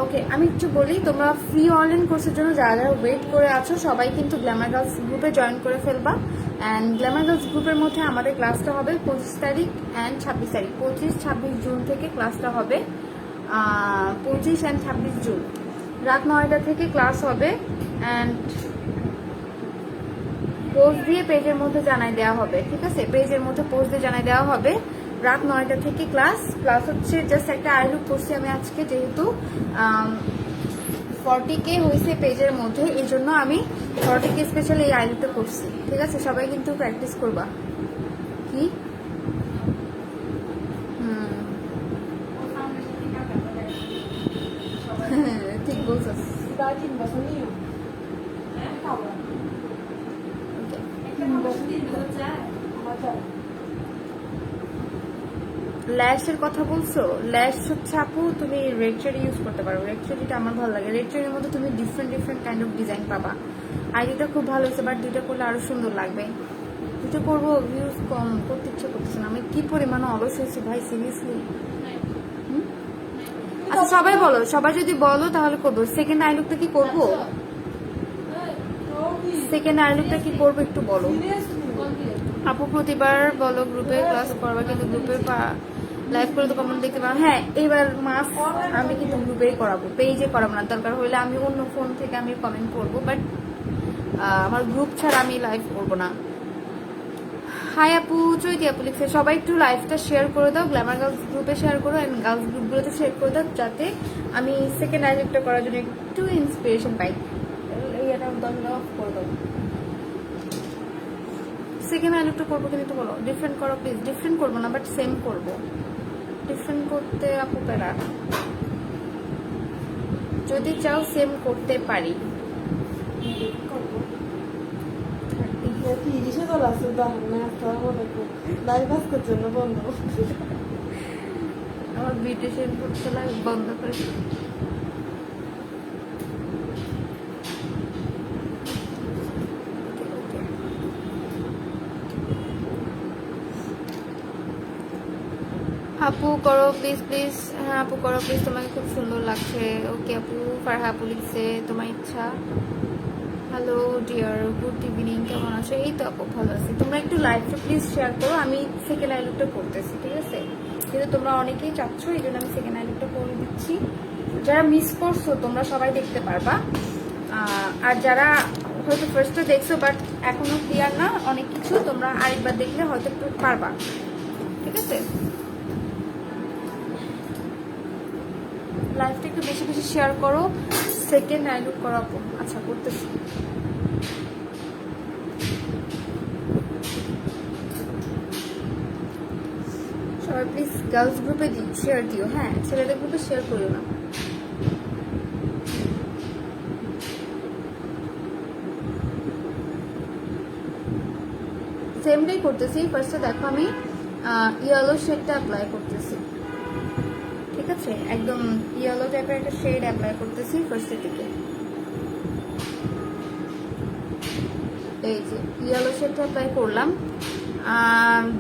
ওকে আমি একটু বলি, তোমরা ফ্রি অনলাইন কোর্সের জন্য যারা যারা ওয়েট করে আছো সবাই কিন্তু গ্ল্যামার গার্লস গ্রুপে জয়েন করে ফেলবা। অ্যান্ড গ্ল্যামার গার্লস গ্রুপের মধ্যে আমাদের ক্লাসটা হবে 25 তারিখ অ্যান্ড 26 তারিখ, 25-26 জুন থেকে ক্লাসটা হবে, 25 অ্যান্ড 26 জুন রাত 9টা থেকে ক্লাস হবে। অ্যান্ড পোস্ট দিয়ে পেজের মধ্যে জানাই দেওয়া হবে, ঠিক আছে? পেজের মধ্যে পোস্ট দিয়ে জানাই দেওয়া হবে, রাত 9টা থেকে ক্লাস হচ্ছে। জাস্ট একটা আই লুক করছি আমি আজকে, যেহেতু 40K হয়েছে পেজের মধ্যে, এই জন্য আমি 40K স্পেশাল এই আই লুকটা করছি, ঠিক আছে? সবাই কিন্তু প্র্যাকটিস করবা। কি ঠিক বলছিস। ল্যাশের কথা বলছো, ল্যাশ হচ্ছে আপু তুমি রেড চেরি ইউজ করতে পারো, রেড চেরিটা আমার ভালো লাগে, রেড চেরির মধ্যে তুমি ডিফারেন্ট কাইন্ড অফ ডিজাইন পাবা। আইডিটা খুব ভালো হয়েছে, বাট দুইটা করলে আরো সুন্দর লাগবে। ভিডিও করবো, ভিউজ কম, করতে ইচ্ছা করতেছে না। আমি কি পরিমাণ অলস হয়েছি ভাই, সিরিয়াসলি। আচ্ছা সবাই বলো, সবাই যদি বলো তাহলে করবো। সেকেন্ড আই লুকটা কি করবো? সেকেন্ড আই লুকটা কি করবো একটু বলো। আপু প্রতিবার বলো গ্রুপে ক্লাস করবা, কিন্তু গ্রুপে লাইভ করে তো কমেন্ট দেখতে পাবো। হ্যাঁ এবার মাস আমি কিন্তু গ্রুপেই করাবো, পেজে করাবো না। দরকার হলে আমি অন্য ফোন থেকে আমি কমেন্ট করবো, বাট আমার গ্রুপ ছাড়া আমি লাইভ করবো না। হাই আপু, চৈতি আপু লিখছে সবাই একটু লাইভটা শেয়ার করে দাও, গ্ল্যামার গার্লস গ্রুপে শেয়ার করো অ্যান্ড গার্লস গ্রুপগুলোতে শেয়ার করে দাও, যাতে আমি সেকেন্ড আই লুকটা করার জন্য একটু ইন্সপিরেশন পাই। এটা দরজা অফ করে দাও। সেকেন্ড আই লুকটা করবো কিন্তু বলো, ডিফারেন্ট করো প্লিজ। ডিফারেন্ট করবো না, বাট সেম করবো। ডিফারেন্ট করতে আপু পেরা, যদি চাও সেম করতে পারি। আমার বিউটিশিয়ান করতে লাগে, বন্ধ করে। আপু করো প্লিজ প্লিজ। হ্যাঁ আপু করো প্লিজ, তোমাকে খুব সুন্দর লাগছে। ওকে আপু, ফারহা আপু লিখছে তোমার ইচ্ছা। হ্যালো ডিয়ার, গুড ইভিনিং, কেমন আছো? এই তো আপু ভালো আছি। তোমরা একটু লাইভটা প্লিজ শেয়ার করো, আমি সেকেন্ড আই লুকটা করতেছি, ঠিক আছে? কিন্তু তোমরা অনেকেই চাচ্ছ, এই জন্য আমি সেকেন্ড আই লুকটা করে দিচ্ছি। যারা মিস করছো তোমরা সবাই দেখতে পারবা, আর যারা হয়তো ফার্স্টে দেখছো বাট এখনো ক্লিয়ার না অনেক কিছু, তোমরা আরেকবার দেখলে হয়তো একটু পারবা, ঠিক আছে? লাইভটা একটু বেশি বেশি শেয়ার করো, সেকেন্ড আই লুক করাবো। আচ্ছা করতেছি। সবাই প্লিজ গার্লস গ্রুপে শেয়ার দিও, হ্যাঁ ছেলেদের গ্রুপে শেয়ার করিও না। সেমটাই করতেছি। ফার্স্টে দেখো আমি ইয়েলো শেডটা অ্যাপ্লাই করতেছি, ঠিক আছে? একদম ইয়েলো টাইপের একটা শেড অ্যাপ্লাই করতেছি ফার্স্টের দিকে। এই যে ইয়েলো শেডটা অ্যাপ্লাই করলাম।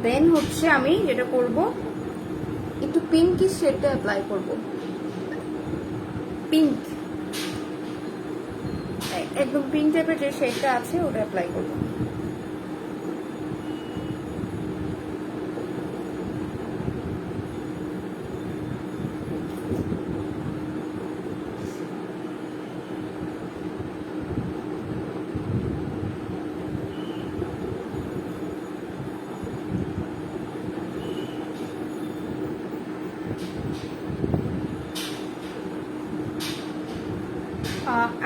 দেন হচ্ছে আমি যেটা করব, একটু পিঙ্কি শেডটা অ্যাপ্লাই করব। পিঙ্ক, একদম পিঙ্ক টাইপের যে শেডটা আছে ওটা অ্যাপ্লাই করব।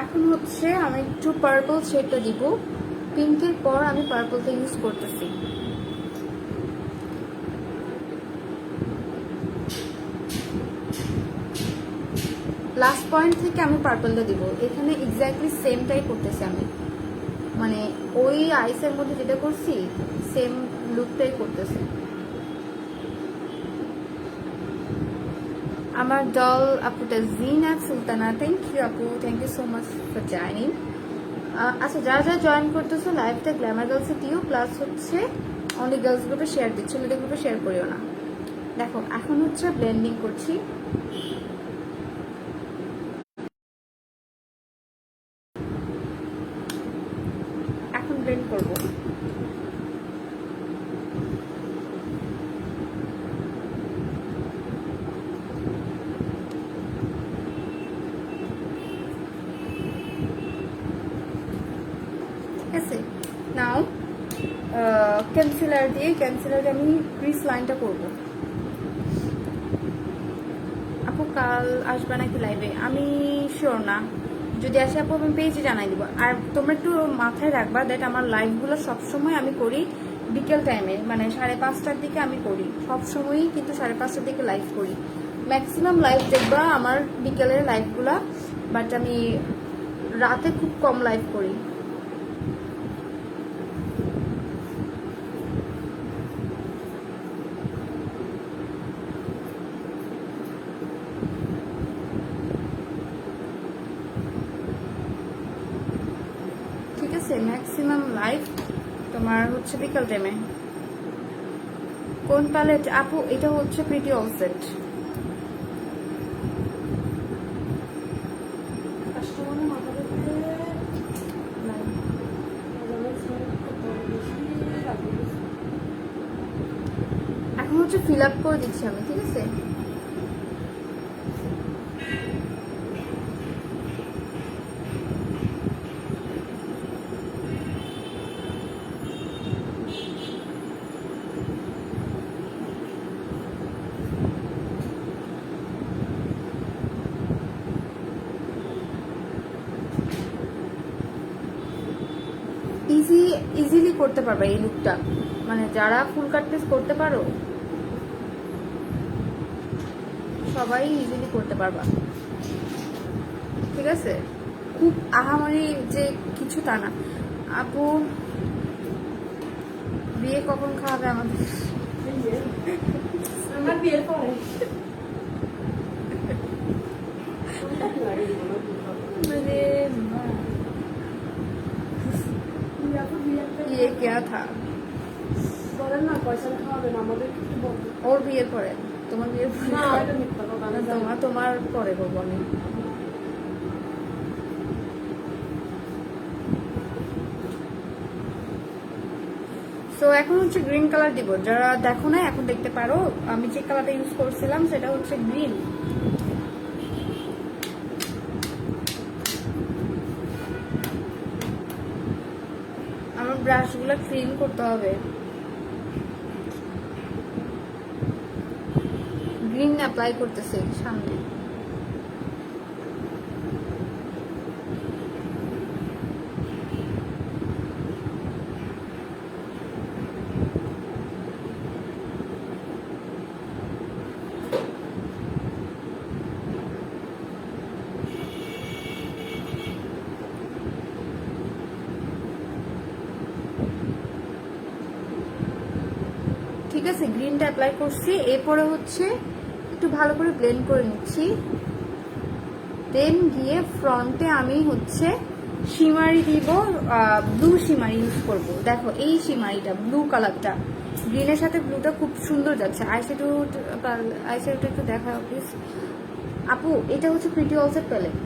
এখন হচ্ছে আমি একটু পার্পল শেডটা দিব। পিঙ্কের পর আমি পার্পলটা ইউজ করতেছি। লাস্ট পয়েন্ট থেকে আমি পার্পলটা দিব। এখানে এক্স্যাক্টলি সেমটাই করতেছি আমি, মানে ওই আইসের মধ্যে যেটা করছি সেম লুকটাই করতেছি। আমার ডল আপুটা জিনাত সুলতানা, থ্যাংক ইউ আপু, thank you so much for joining. আচ্ছা যারা যারা জয়েন করতেছো লাইভটা গ্ল্যামার গার্লসে দিও, প্লাস হচ্ছে অনলি গার্লস গ্রুপে শেয়ার দিচ্ছি, ছেলেদের গ্রুপে শেয়ার করিও না। দেখো এখন হচ্ছে ব্লেন্ডিং করছি। এখন ব্লেন্ড করবো। নাও কনসিলার দিয়ে আমি ক্রিস লাইনটা করব। আপু কাল আসবে নাকি লাইভে? আমি শিওর না, যদি আসে আপু আমি পেজে জানাই দিব। আর তোমরা একটু মাথায় রাখবা দ্যাট আমার লাইভগুলো সবসময় আমি করি বিকেল টাইমে, মানে 5:30টার দিকে আমি করি সবসময়ই, কিন্তু 5:30টার দিকে লাইভ করি। ম্যাক্সিমাম লাইভ দেখবা আমার বিকেলের লাইভগুলা, বাট আমি রাতে খুব কম লাইভ করি। ম্যাক্সিমাম লাইভ তোমার হচ্ছে বিকাল টাইমে। কোন প্যালেট আপু? এটা হচ্ছে প্রিটি অল সেট। কাস্টমারের মাথা ব্যথা নাই, এখন হচ্ছে ফিল আপ করে দিচ্ছি আমি, ঠিক আছে? ইজিলি করতে পারবে এই লুকটা, মানে যারা ফুল কাট পিস করতে পারো সবাই ইজিলি করতে পারবা, ঠিক আছে? খুব আহামরি যে কিছু তা না। আপু বিয়ে কখন খাওয়াবে আমাদের? আমার বিয়ের পরে মানে ये क्या था? বলেন না পয়সা খাওয়াবেন আমাদের একটু বলবেন। ওর বিয়ের পরে, তোমার বিয়ের পরে না খাও। এটা মিথ্যা কথা, আমি জানি। তোমার পরে বলবো আমি। সো এখন হচ্ছে গ্রিন কালার দিব, যারা দেখো না এখন দেখতে পারো। আমি যে কালারটা ইউজ করছিলাম সেটা হচ্ছে গ্রিন। আমার ব্রাশগুলো ক্লিন করতে হবে। গ্রিন অ্যাপ্লাই করতেছি সামনে। ঠিক আছে, গ্রিনটা অ্যাপ্লাই করছি। এরপরে হচ্ছে একটু ভালো করে ব্লেন্ড করে নিচ্ছি। দেন গিয়ে ফ্রন্টে আমি হচ্ছে শিমারি দিব, ব্লু শিমারি ইউজ করব। দেখো এই শিমারিটা ব্লু কালারটা, গ্রিনের সাথে ব্লুটা খুব সুন্দর যাচ্ছে। আইশ্যাডোটা একটু দেখাও প্লিজ আপু। এটা হচ্ছে প্রিটি অলসেট প্যালেট।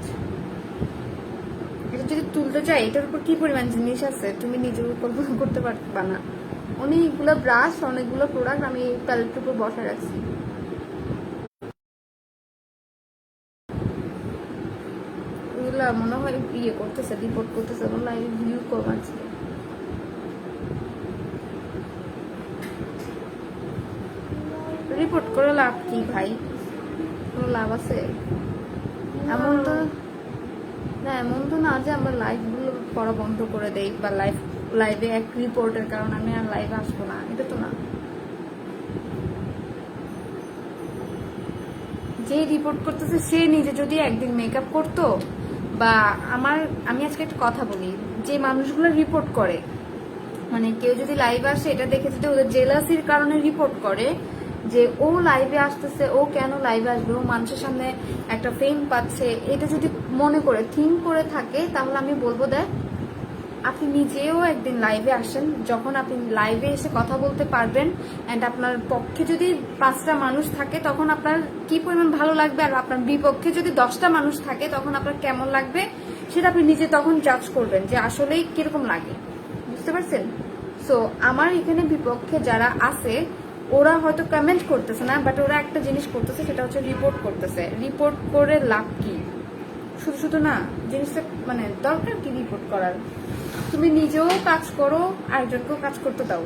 এটা যদি তুলতে চাই, এটার উপর কি পরিমাণ জিনিস আছে তুমি নিজেও কল্পনা করতে পারবা না। অনেকগুলো ব্রাশ, অনেকগুলো প্রোডাক্ট আমি প্যালেটের উপর বসায় রাখছি। এগুলা মনে হয় ইয়ে করতেছে, রিপোর্ট করতেছে, লাইভ ভিউ কমাচ্ছে। রিপোর্ট করে লাভ কি ভাই? কোনো লাভ আছে? এমন তো না, এমন তো না যে আমরা লাইভগুলো করা বন্ধ করে দেই বা লাইভে এক রিপোর্টের কারণে আমি আর লাইভে আসবো না, এটা তো না। যে রিপোর্ট করতেছে সে নিজে যদি একদিন মেকআপ করতো, বা আমি আজকে একটা কথা বলি, যে মানুষগুলো রিপোর্ট করে, মানে কেউ যদি লাইভে আসে এটা দেখে যদি ওদের জেলাসির কারণে রিপোর্ট করে যে ও লাইভে আসতেছে, ও কেন লাইভে আসবে, ও মানুষের সামনে একটা ফেম পাচ্ছে, এটা যদি মনে করে থিঙ্ক করে থাকে, তাহলে আমি বলবো দেখ আপনি নিজেও একদিন লাইভে আসেন, যখন আপনি লাইভে এসে কথা বলতে পারবেন অ্যান্ড আপনার পক্ষে যদি 5টা মানুষ থাকে তখন আপনার কি পরিমাণ ভালো লাগবে, আর আপনার বিপক্ষে যদি 10টা মানুষ থাকে তখন আপনার কেমন লাগবে, সেটা আপনি নিজে তখন জাজ করবেন যে আসলেই কিরকম লাগে। বুঝতে পারছেন? সো আমার এখানে বিপক্ষে যারা আছে ওরা হয়তো কমেন্ট করতেছে না, বাট ওরা একটা জিনিস করতেছে, সেটা হচ্ছে রিপোর্ট করতেছে। রিপোর্ট করে লাভ কি? শুধু শুধু না জিনিসটা, মানে দরকার কি রিপোর্ট করার? তুমি নিজেও কাজ করো, আরেকজনকেও কাজ করতে দাও।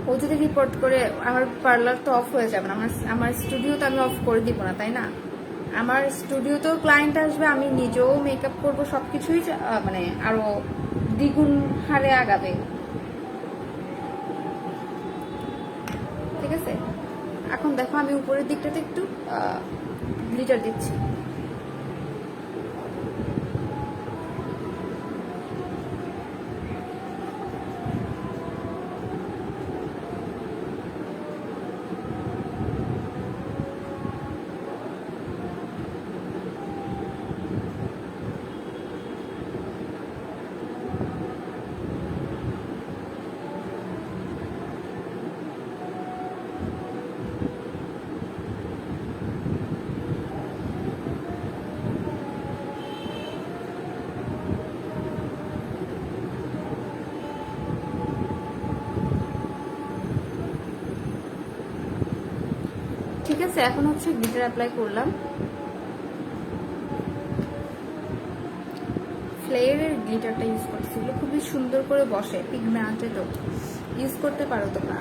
ও যদি রিপোর্ট করে, আমার পার্লার তো অফ হয়ে যাবে না, আমার স্টুডিও তো আমি অফ করে দিব না, তাই না? আমার স্টুডিওতেও ক্লায়েন্ট আসবে, আমি নিজেও মেকআপ করবো, সবকিছুই মানে আরো দ্বিগুণ হারে আগাবে। ঠিক আছে, এখন দেখো আমি উপরের দিকটাতে একটু গ্লিটার দিচ্ছি। ঠিক আছে, এখন হচ্ছে গ্লিটার অ্যাপ্লাই করলাম। ফ্লেয়ারের গ্লিটারটা ইউজ করছি, এগুলো খুবই সুন্দর করে বসে, পিগমেন্টেডও, ইউজ করতে পারো তোমরা।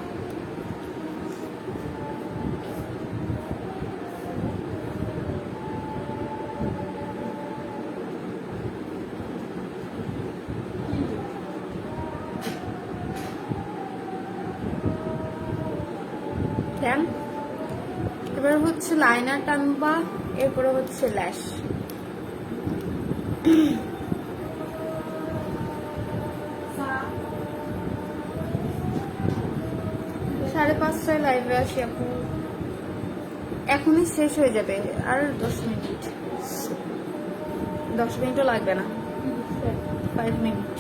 এবার হচ্ছে লাইনার টানবা, এরপরে হচ্ছে ল্যাশ। 5:30 লাইভে আসি আপু, এখনই শেষ হয়ে যাবে, আর 10 মিনিট, 10 মিনিটও লাগবে না, 5 মিনিট।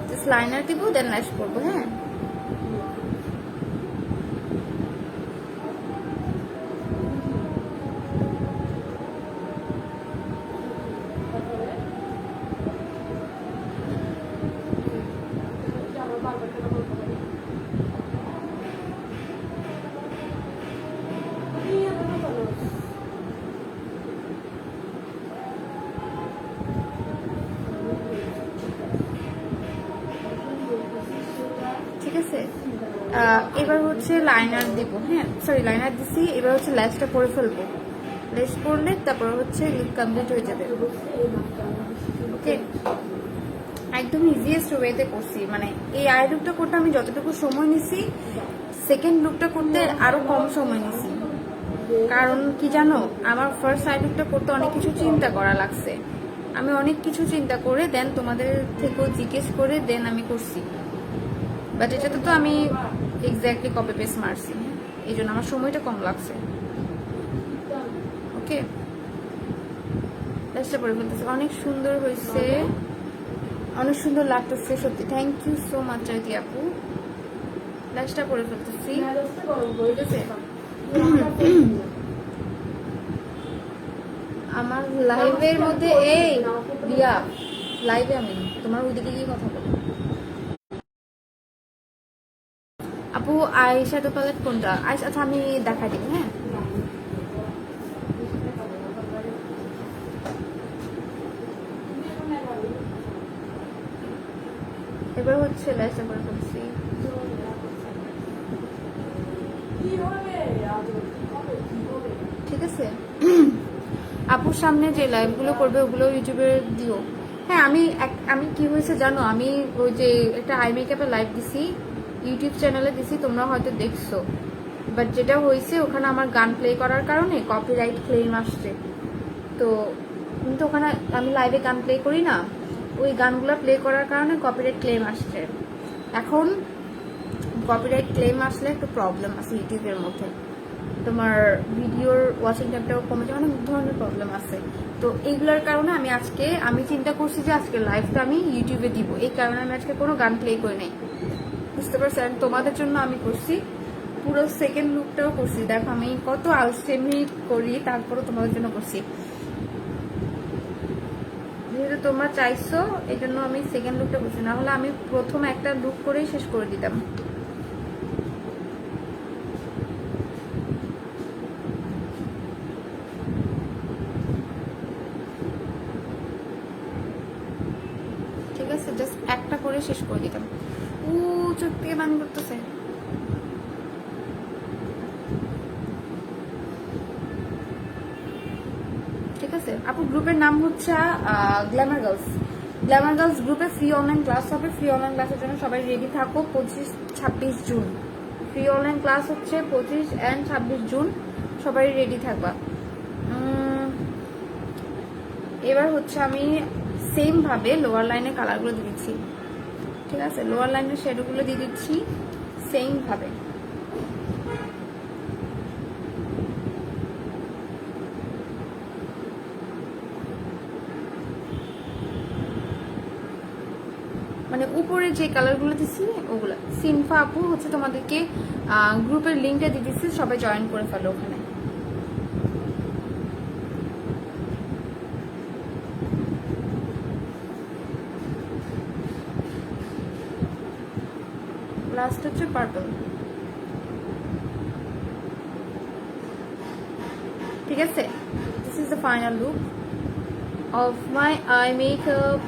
জাস্ট লাইনার দিব, দেন ল্যাশ করবো। হ্যাঁ, ঠিক আছে। এবার হচ্ছে লাইনার দিব। হ্যাঁ, সরি, লাইনার দিছি, এবার হচ্ছে ল্যাশটা করে ফেলবো। ল্যাশ করলে তারপর হচ্ছে লিপ কমপ্লিট হয়ে যাবে। ওকে, একদম ইজিয়েস্ট ওয়েতে করছি, মানে এই আই লুকটা করতে আমি যতটুকু সময় নিছি, সেকেন্ড লুকটা করতে আরো কম সময় নিছি। কারণ কি জানো, আমার ফার্স্ট আই লুকটা করতে অনেক কিছু চিন্তা করা লাগছে। আমি অনেক কিছু চিন্তা করে দেন তোমাদের থেকেও জিজ্ঞেস করে দেন আমি করছি। বাট এটাতে তো আমি এক্স্যাক্টলি কপি পেস্ট মারছি, এই জন্য আমার সময়টা কম লাগছে। ওকে, চেষ্টা করে ফেলতেছে, অনেক সুন্দর হয়েছে, অনেক সুন্দর লাগতেছে সত্যি। থ্যাংক ইউ সো মাচ জয়তি আপু। লাস্টটা করে ফেলতেছি, ঠিক আছে। আমার লাইভের মধ্যে এই রিয়া লাইভে আমি তোমার ওইদিকে গিয়ে কথা বলো। আপু আই শ্যাডো প্যালেট কোনটা? আচ্ছা আমি দেখাই দিব। হ্যাঁ, এবার হচ্ছে ল্যাশটা করে ফেলছি। ঠিক আছে, আপুর সামনে যে লাইভগুলো করবে ওগুলো ইউটিউবে দিও। হ্যাঁ, আমি কি হয়েছে জানো, আমি ওই যে একটা আই মেকআপের লাইভ দিছি, ইউটিউব চ্যানেলে দিছি, তোমরা হয়তো দেখছো। বাট যেটা হয়েছে, ওখানে আমার গান প্লে করার কারণে কপিরাইট ক্লেম আসছে। তো কিন্তু ওখানে আমি লাইভে গান প্লে করি না, ওই গানগুলো প্লে করার কারণে কপিরাইট ক্লেম আসছে। এখন কপিরাইট ক্লেম আসলে একটু প্রবলেম আছে ইউটিউবের মধ্যে, তোমার ভিডিওর ওয়াচিং টাইমটাও কমে যায়, অনেক ধরনের প্রবলেম আছে। তো এইগুলোর কারণে আমি চিন্তা করছি যে আজকে লাইভটা আমি ইউটিউবে দিব, এই কারণে আমি আজকে কোনো গান প্লে করি নাই, বুঝতে পারছি। আর তোমাদের জন্য আমি করছি, পুরো সেকেন্ড লুকটাও করছি। দেখো আমি কত আলসেমি করি, তারপরও তোমাদের জন্য করছি, যেহেতু তোমরা চাইছো এই জন্য আমি সেকেন্ড লুকটা করছি, না হলে আমি প্রথম একটা লুক করেই শেষ করে দিতাম। ঠিক আছে, জাস্ট একটা করে শেষ করে দিতাম। চোখ থেকে বান করতেছে। ঠিক আছে আপু, গ্রুপের নাম হচ্ছে গ্ল্যামার গার্লস। গ্ল্যামার গার্লস গ্রুপে ফ্রি অনলাইন ক্লাস হবে। ফ্রি অনলাইন ক্লাসের জন্য সবাই রেডি থাকো। 25-26 জুন ফ্রি অনলাইন ক্লাস হচ্ছে, 25 and 26 জুন সবাই রেডি থাকবা। এবার হচ্ছে আমি সেম ভাবে লোয়ার লাইনে কালারগুলো দিয়ে দিচ্ছি। ঠিক আছে, লোয়ার লাইনের শেডগুলো দিয়ে দিচ্ছি সেম ভাবে। মানে উপরে যে কালারগুলো দিচ্ছি ওগুলো। সিনফা আপু হচ্ছে তোমাদেরকে গ্রুপের লিঙ্কটা দিয়ে দিচ্ছি, সবাই জয়েন করে ফেলো ওখানে। লাস্ট হচ্ছে পার্পল। ঠিক আছে, this is the final look of my eye makeup.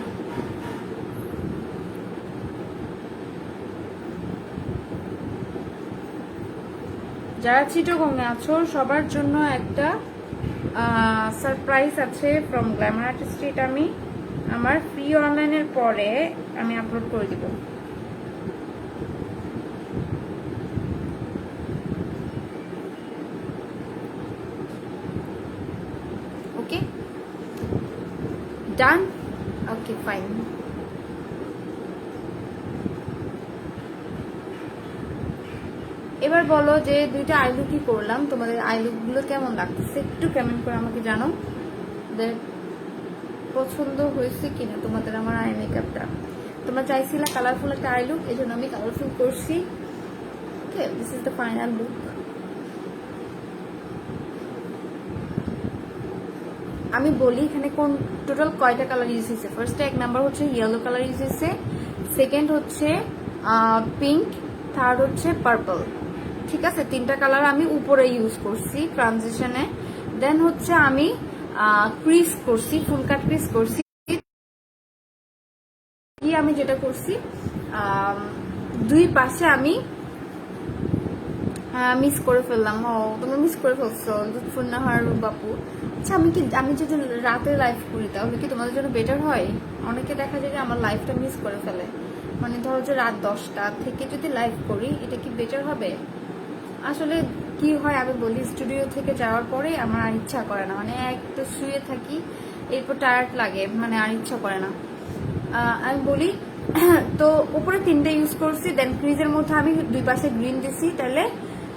যারা চিটাগংয়ে আছো সবার জন্য একটা সারপ্রাইজ আছে ফ্রম গ্ল্যামার আর্টিস্ট স্ট্রিট। আমি আমার ফ্রি অনলাইনের পরে আমি আপলোড করে দিব। ওকে ডান, ওকে ফাইন। এবার বলো যে দুইটা আই লুকই করলাম, তোমাদের আই লুকগুলো কেমন লাগতেছে একটু কমেন্ট করে আমাকে জানো, পছন্দ হয়েছে কিনা তোমাদের আমার আই মেকআপটা। তোমরা চাইছিলা কালারফুল একটা আই লুক, এই জন্য আমি কালারফুল করছি। Okay, this is the final look. আমি বলি এখানে কোন টোটাল কয়টা কালার ইউজ হয়েছে। ফার্স্টে 1 নাম্বার হচ্ছে ইয়েলো কালার ইউজ হয়েছে, সেকেন্ড হচ্ছে পিঙ্ক, থার্ড হচ্ছে পার্পল। ঠিক আছে, 3টা কালার আমি উপরে ইউজ করছি ট্রানজিশনে। দেন হচ্ছে আমি ক্রিস করছি, ফুল কাট ক্রিস করছি। আমি যেটা করছি দুই পাশে আমি মিস করে ফেললাম। ও তুমি মিস করে ফেলছো লুৎফুন্নাহার বাপু। আচ্ছা, আমি যদি রাতে লাইভ করি তাহলে কি তোমাদের জন্য বেটার হয়? অনেকে দেখা যায় যে আমার লাইফটা মিস করে ফেলে, মানে ধরো যে রাত 10টা থেকে যদি লাইভ করি এটা কি বেটার হবে? আসলে কি হয় আমি বলি, স্টুডিও থেকে যাওয়ার পরে আমার আর ইচ্ছা করে না, মানে একটু শুয়ে থাকি, এরপর টায়ার্ড লাগে, মানে আর ইচ্ছা করে না। আমি বলি তো উপরে 3টে ইউজ করছি। দেন ক্রিজের মধ্যে আমি দুই পাশে গ্রিন দিছি, তাহলে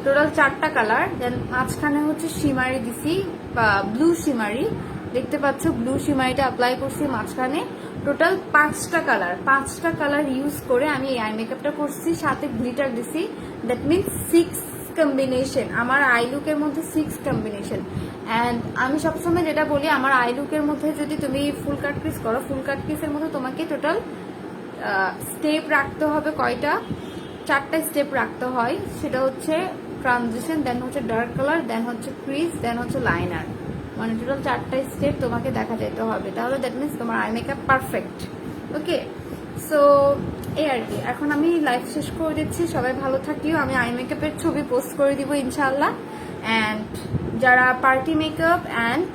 টোটাল 4টা কালার। দেন মাঝখানে হচ্ছে শিমারি দিছি বা ব্লু শিমারি, দেখতে পাচ্ছ ব্লু শিমারিটা অ্যাপ্লাই করছি মাঝখানে। টোটাল 5টা কালার ইউজ করে আমি এই আই মেকআপটা করছি, সাথে গ্লিটার দিছি। দ্যাট মিনস 6 কম্বিনেশন, আমার আই লুকের মধ্যে 6 কম্বিনেশন। অ্যান্ড আমি সবসময় যেটা বলি, আমার আই লুকের মধ্যে যদি তুমি ফুল কাট পিস করো, ফুল কাট পিসের মধ্যে তোমাকে টোটাল স্টেপ রাখতে হবে কয়টা? 4টা স্টেপ রাখতে হয়। সেটা হচ্ছে ট্রানজিশন, দেন হচ্ছে ডার্ক কালার, দেন হচ্ছে ক্রিজ, দেন হচ্ছে লাইনার, মানে টোটাল 4টা স্টেপ তোমাকে দেখা যেতে হবে। তাহলে দ্যাট মিনস তোমার আই মেকআপ পারফেক্ট। ওকে, সো এই আর কি। এখন আমি লাইভ শেষ করে দিচ্ছি, সবাই ভালো থাকিও। আমি আই মেকআপের ছবি পোস্ট করে দিব ইনশাআল্লাহ। অ্যান্ড যারা পার্টি মেকআপ অ্যান্ড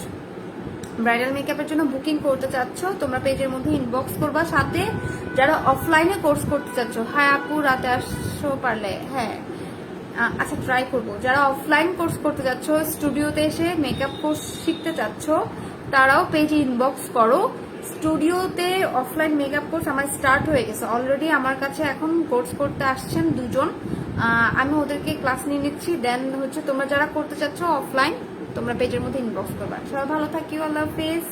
ব্রাইডাল মেকআপের জন্য বুকিং করতে চাচ্ছ তোমরা পেজের মধ্যে ইনবক্স করবা। সাথে যারা অফলাইনে কোর্স করতে চাচ্ছ, হ্যাঁ আপু রাতে আসো পারলে, হ্যাঁ আচ্ছা ট্রাই করবো। যারা অফলাইন কোর্স করতে চাচ্ছ, স্টুডিওতে এসে মেকআপ কোর্স শিখতে চাচ্ছ, তারাও পেজে ইনবক্স করো। স্টুডিওতে অফলাইন মেকআপ কোর্স আমার স্টার্ট হয়ে গেছে অলরেডি। আমার কাছে এখন কোর্স করতে আসছেন 2 জন, আমি ওদেরকে ক্লাস নিয়ে নিচ্ছি। দেন হচ্ছে তোমরা যারা করতে চাচ্ছ অফলাইন, তোমরা পেজের মধ্যে ইনবক্স করবা। সবাই ভালো থাকিও, আল্লাহ হাফেজ।